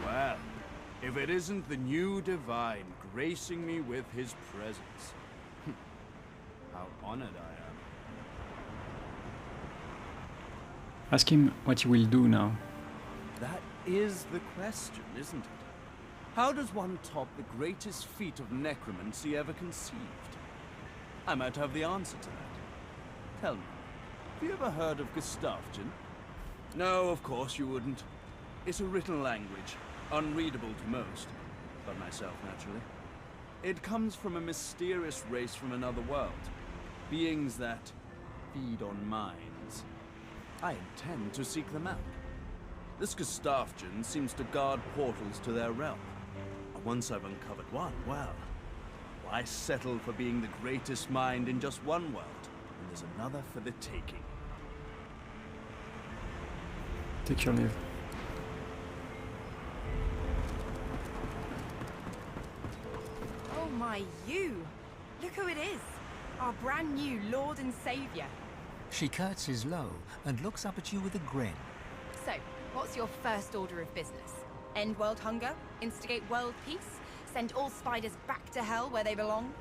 Well, if it isn't the new Divine gracing me with his presence. How honored I am. Ask him what he will do now. That is the question, isn't it? How does one top the greatest feat of necromancy ever conceived? I might have the answer to that. Tell me, have you ever heard of Gustavgen? No, of course you wouldn't. It's a written language, unreadable to most, but myself naturally. It comes from a mysterious race from another world, beings that feed on minds. I intend to seek them out. This Gustavgen seems to guard portals to their realm. And once I've uncovered one, well, why settle for being the greatest mind in just one world, when there's another for the taking? Take your leave. Oh my, you! Look who it is! Our brand new Lord and Savior. She curtsies low and looks up at you with a grin. So, what's your first order of business? End world hunger? Instigate world peace? Send all spiders back to hell where they belong?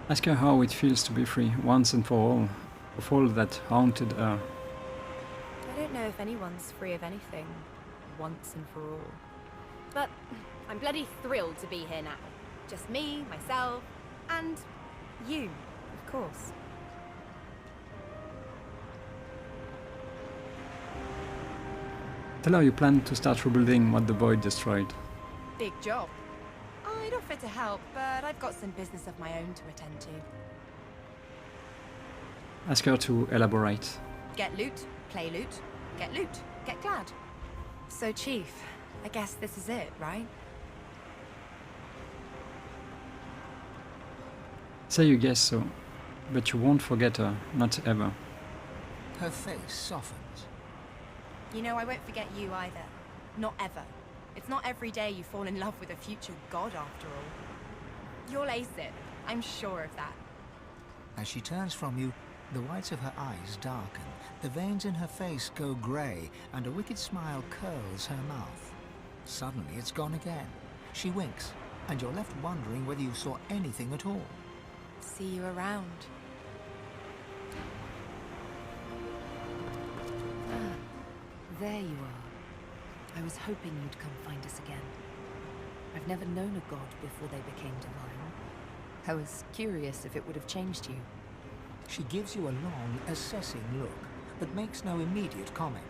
Ask her how it feels to be free, once and for all, of all that haunted her. I don't know if anyone's free of anything, once and for all. But I'm bloody thrilled to be here now. Just me, myself, and you, of course. Tell her you plan to start rebuilding what the Void destroyed. Big job. I'd offer to help, but I've got some business of my own to attend to. Ask her to elaborate. Get loot, play loot, get loot, get glad. So, Chief, I guess this is it, right? Say you guess so, but you won't forget her, not ever. Her face softens. You know, I won't forget you either. Not ever. It's not every day you fall in love with a future god, after all. You'll ace it. I'm sure of that. As she turns from you, the whites of her eyes darken, the veins in her face go grey, and a wicked smile curls her mouth. Suddenly it's gone again. She winks, and you're left wondering whether you saw anything at all. See you around. Ah, there you are. I was hoping you'd come find us again. I've never known a god before they became divine. I was curious if it would have changed you. She gives you a long, assessing look, but makes no immediate comment.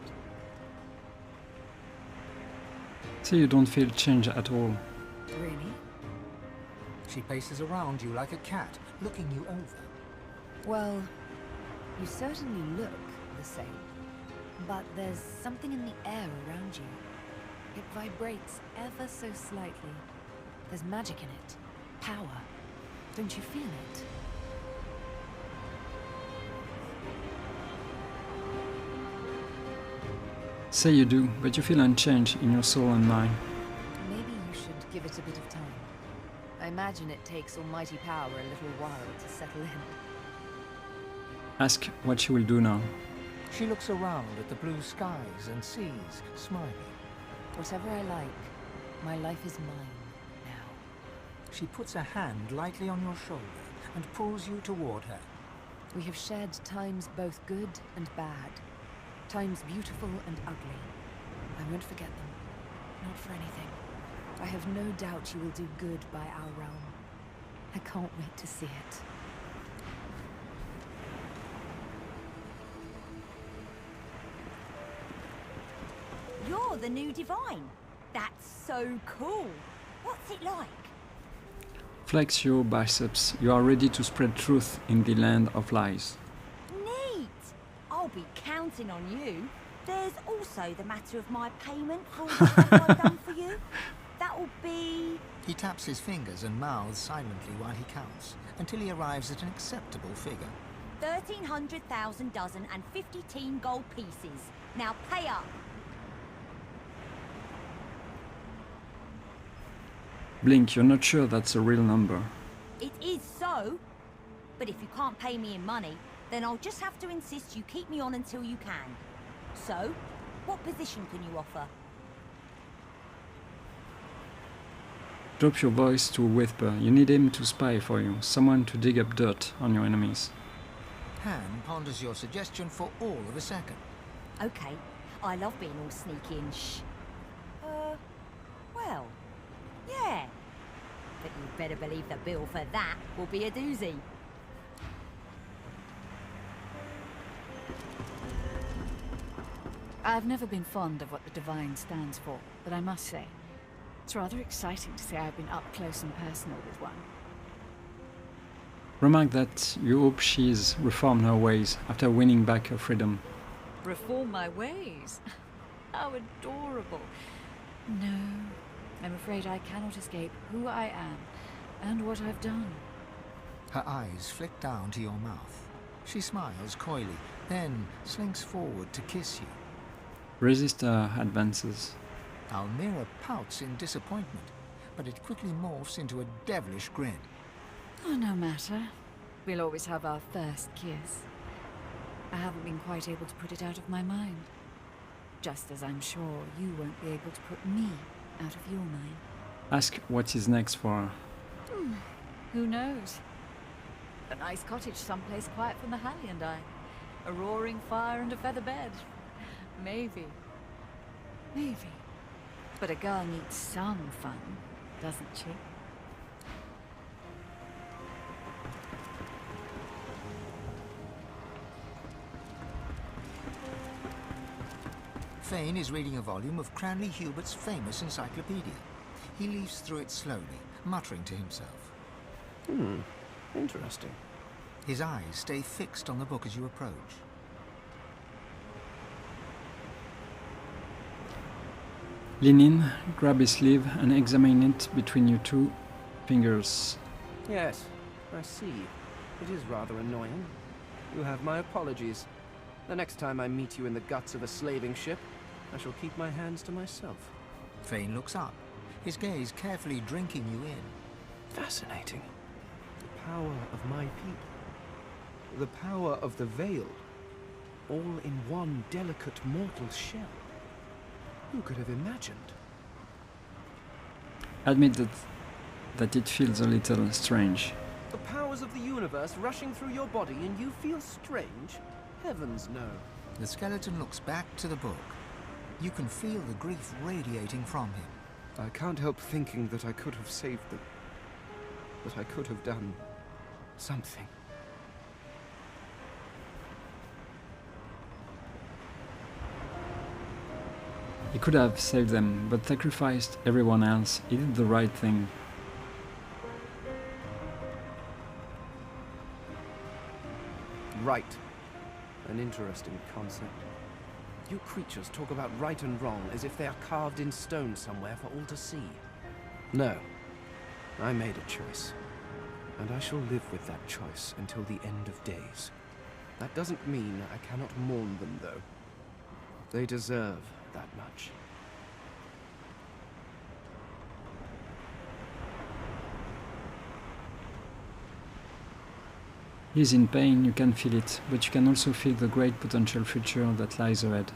Say you don't feel change at all. Really? She paces around you like a cat, looking you over. Well, you certainly look the same. But there's something in the air around you. It vibrates ever so slightly. There's magic in it. Power. Don't you feel it? Say you do, but you feel unchanged in your soul and mind. Maybe you should give it a bit of time. I imagine it takes almighty power a little while to settle in. Ask what she will do now. She looks around at the blue skies and sees, smiling. Whatever I like, my life is mine now. She puts a hand lightly on your shoulder and pulls you toward her. We have shared times both good and bad. Times beautiful and ugly. I won't forget them. Not for anything. I have no doubt you will do good by our realm. I can't wait to see it. You're the new Divine. That's so cool. What's it like? Flex your biceps. You are ready to spread truth in the land of lies. Neat. I'll be counting on you. There's also the matter of my payment for all the stuff I've done for you. That'll be... He taps his fingers and mouths silently while he counts, until he arrives at an acceptable figure. 1,300,000 dozen and 50 teen gold pieces. Now pay up. Blink, you're not sure that's a real number. It is so. But if you can't pay me in money, then I'll just have to insist you keep me on until you can. So, what position can you offer? Drop your voice to a whisper. You need him to spy for you, someone to dig up dirt on your enemies. Han ponders your suggestion for all of a second. Okay, I love being all sneaky and shh. Better believe the bill for that will be a doozy. I've never been fond of what the Divine stands for, but I must say, it's rather exciting to say I've been up close and personal with one. Remark that you hope she's reformed her ways after winning back her freedom. Reform my ways? How adorable. No, I'm afraid I cannot escape who I am and what I've done. Her eyes flick down to your mouth. She smiles coyly, then slinks forward to kiss you. Resist her advances. Almira pouts in disappointment, but it quickly morphs into a devilish grin. Oh, no matter. We'll always have our first kiss. I haven't been quite able to put it out of my mind. Just as I'm sure you won't be able to put me out of your mind. Ask what is next for her. Who knows? A nice cottage someplace quiet from the Halley and I. A roaring fire and a feather bed. Maybe. Maybe. But a girl needs some fun, doesn't she? Fane is reading a volume of Cranley Hubert's famous encyclopedia. He leafs through it slowly, muttering to himself. Interesting. His eyes stay fixed on the book as you approach. Lean in, grab his sleeve and examine it between your two fingers. Yes, I see. It is rather annoying. You have my apologies. The next time I meet you in the guts of a slaving ship, I shall keep my hands to myself. Fane looks up, his gaze carefully drinking you in. Fascinating. The power of my people. The power of the Veil. All in one delicate mortal shell. Who could have imagined? Admit that it feels a little strange. The powers of the universe rushing through your body and you feel strange? Heavens no. The skeleton looks back to the book. You can feel the grief radiating from him. I can't help thinking that I could have saved them. That I could have done something. He could have saved them, but sacrificed everyone else. He did the right thing. Right. An interesting concept. You creatures talk about right and wrong as if they are carved in stone somewhere for all to see. No. I made a choice. And I shall live with that choice until the end of days. That doesn't mean I cannot mourn them, though. They deserve that much. He's in pain, you can feel it, but you can also feel the great potential future that lies ahead.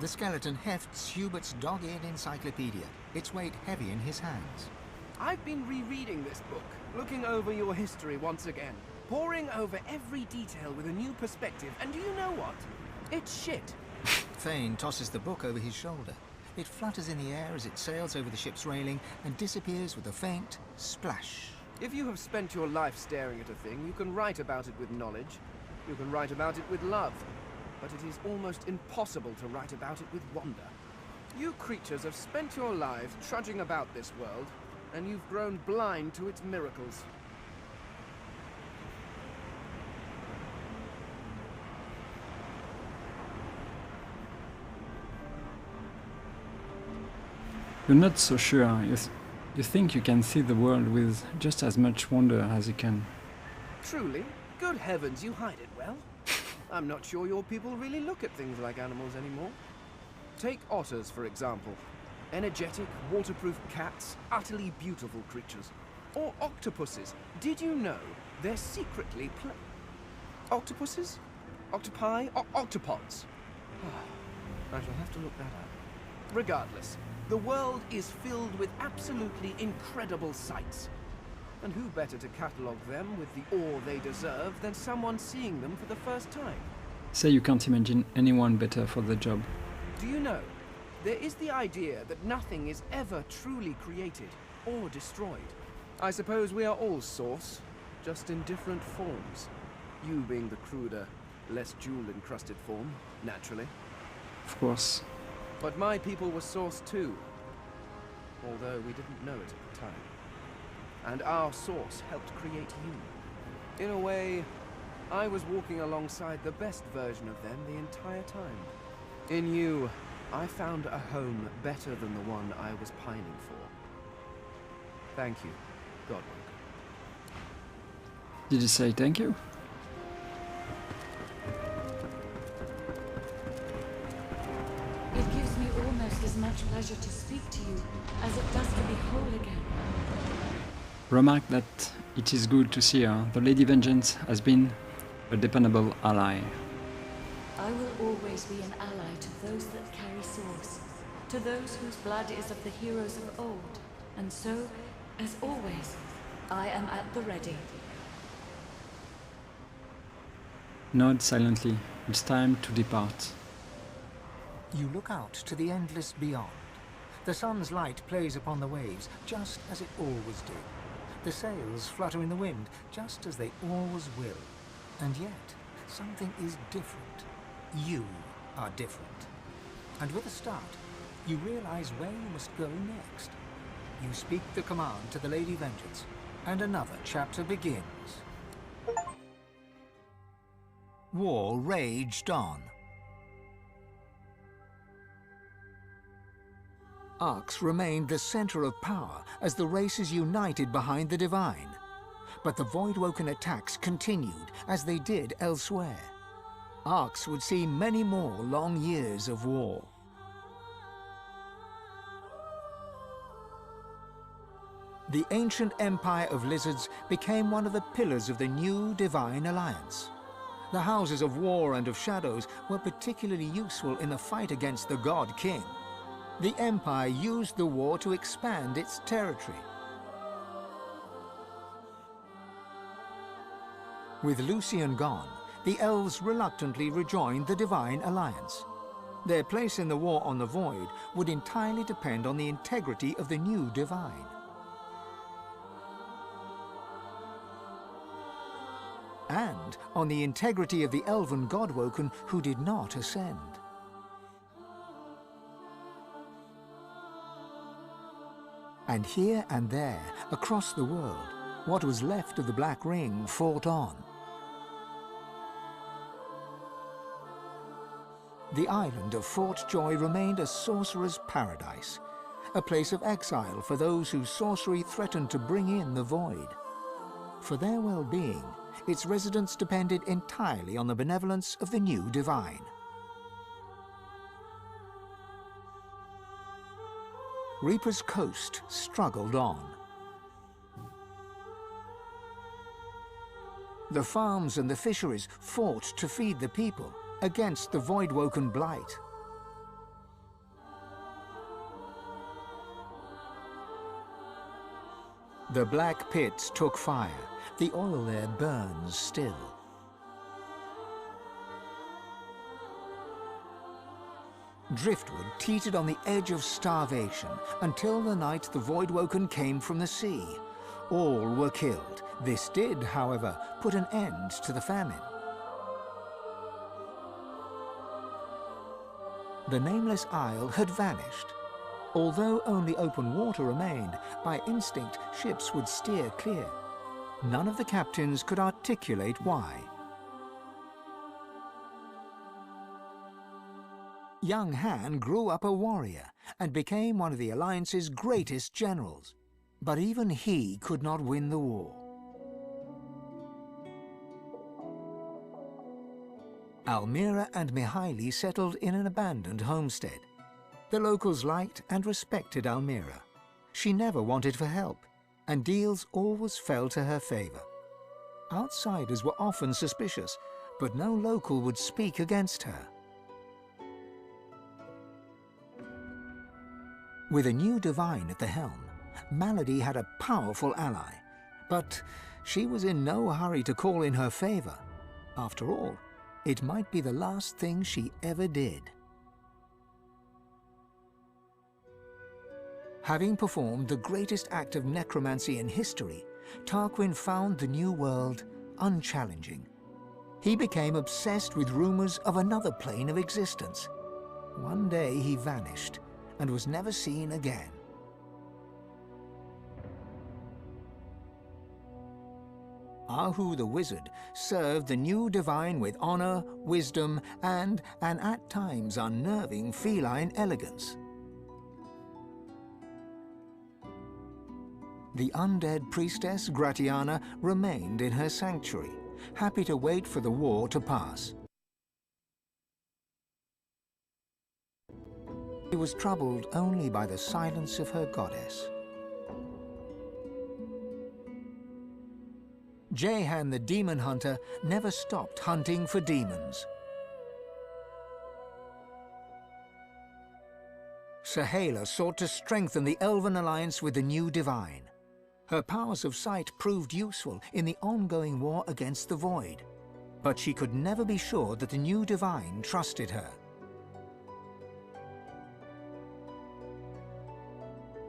The skeleton hefts Hubert's dog-eared encyclopedia, its weight heavy in his hands. I've been rereading this book, looking over your history once again, poring over every detail with a new perspective, and do you know what? It's shit. Fane tosses the book over his shoulder. It flutters in the air as it sails over the ship's railing and disappears with a faint splash. If you have spent your life staring at a thing, you can write about it with knowledge. You can write about it with love. But it is almost impossible to write about it with wonder. You creatures have spent your lives trudging about this world, and you've grown blind to its miracles. You're not so sure. You think you can see the world with just as much wonder as you can. Truly? Good heavens, you hide it well. I'm not sure your people really look at things like animals anymore. Take otters, for example. Energetic, waterproof cats, utterly beautiful creatures. Or octopuses. Did you know they're secretly octopuses? Octopi? Octopods. I shall have to look that up. Regardless, the world is filled with absolutely incredible sights. And who better to catalogue them with the awe they deserve than someone seeing them for the first time? Say you can't imagine anyone better for the job. Do you know, there is the idea that nothing is ever truly created or destroyed. I suppose we are all Source, just in different forms. You being the cruder, less jewel-encrusted form, naturally. Of course. But my people were Source too, although we didn't know it at the time. And our Source helped create you. In a way, I was walking alongside the best version of them the entire time. In you, I found a home better than the one I was pining for. Thank you, Godwalker. Did you say thank you? It gives me almost as much pleasure to speak to you as it does to be whole again. Remark that it is good to see her. The Lady Vengeance has been a dependable ally. I will always be an ally to those that carry Source, to those whose blood is of the heroes of old. And so, as always, I am at the ready. Nod silently. It's time to depart. You look out to the endless beyond. The sun's light plays upon the waves, just as it always did. The sails flutter in the wind, just as they always will. And yet, something is different. You are different. And with a start, you realize where you must go next. You speak the command to the Lady Vengeance, and another chapter begins. War raged on. Arx remained the center of power as the races united behind the Divine. But the Voidwoken attacks continued as they did elsewhere. Arx would see many more long years of war. The ancient empire of lizards became one of the pillars of the new Divine Alliance. The houses of war and of shadows were particularly useful in the fight against the God King. The Empire used the war to expand its territory. With Lucian gone, the elves reluctantly rejoined the Divine Alliance. Their place in the war on the Void would entirely depend on the integrity of the new Divine. And on the integrity of the elven Godwoken who did not ascend. And here and there, across the world, what was left of the Black Ring fought on. The island of Fort Joy remained a sorcerer's paradise, a place of exile for those whose sorcery threatened to bring in the Void. For their well-being, its residents depended entirely on the benevolence of the new Divine. Reaper's Coast struggled on. The farms and the fisheries fought to feed the people against the Voidwoken blight. The black pits took fire. The oil there burns still. Driftwood teetered on the edge of starvation until the night the Voidwoken came from the sea. All were killed. This did, however, put an end to the famine. The nameless isle had vanished. Although only open water remained, by instinct ships would steer clear. None of the captains could articulate why. Young Han grew up a warrior and became one of the Alliance's greatest generals. But even he could not win the war. Almira and Mihaili settled in an abandoned homestead. The locals liked and respected Almira. She never wanted for help, and deals always fell to her favor. Outsiders were often suspicious, but no local would speak against her. With a new Divine at the helm, Malady had a powerful ally, but she was in no hurry to call in her favor. After all, it might be the last thing she ever did. Having performed the greatest act of necromancy in history, Tarquin found the new world unchallenging. He became obsessed with rumors of another plane of existence. One day he vanished and was never seen again. Ahu the wizard served the new divine with honor, wisdom, and an at times unnerving feline elegance. The undead priestess Gratiana remained in her sanctuary, happy to wait for the war to pass. She was troubled only by the silence of her goddess. Jehan the demon hunter never stopped hunting for demons. Sahala sought to strengthen the elven alliance with the new divine. Her powers of sight proved useful in the ongoing war against the Void, but she could never be sure that the new divine trusted her.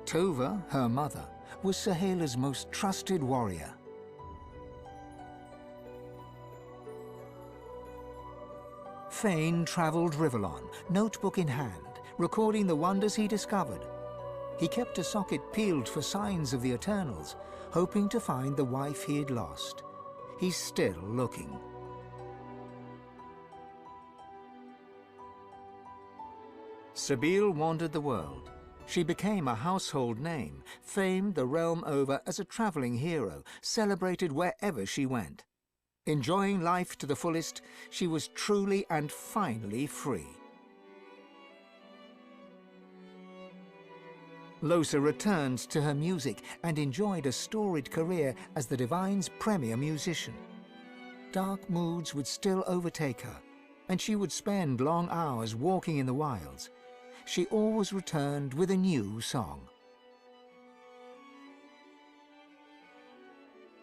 Tova, her mother, was Sahala's most trusted warrior. Fane traveled Rivellon, notebook in hand, recording the wonders he discovered. He kept a socket peeled for signs of the Eternals, hoping to find the wife he had lost. He's still looking. Sabine wandered the world. She became a household name, famed the realm over as a traveling hero, celebrated wherever she went. Enjoying life to the fullest, she was truly and finally free. Lohse returned to her music and enjoyed a storied career as the Divine's premier musician. Dark moods would still overtake her, and she would spend long hours walking in the wilds. She always returned with a new song.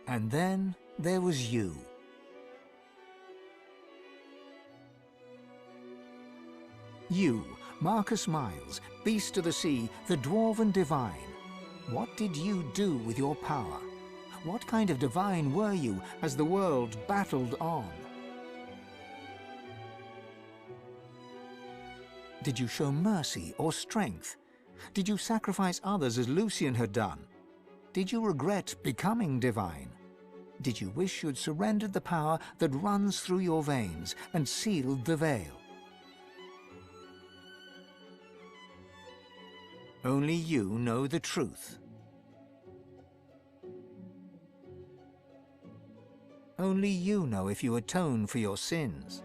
And then there was you. You, Marcus Miles, Beast of the Sea, the Dwarven Divine. What did you do with your power? What kind of divine were you as the world battled on? Did you show mercy or strength? Did you sacrifice others as Lucian had done? Did you regret becoming divine? Did you wish you'd surrendered the power that runs through your veins and sealed the veil? Only you know the truth. Only you know if you atone for your sins.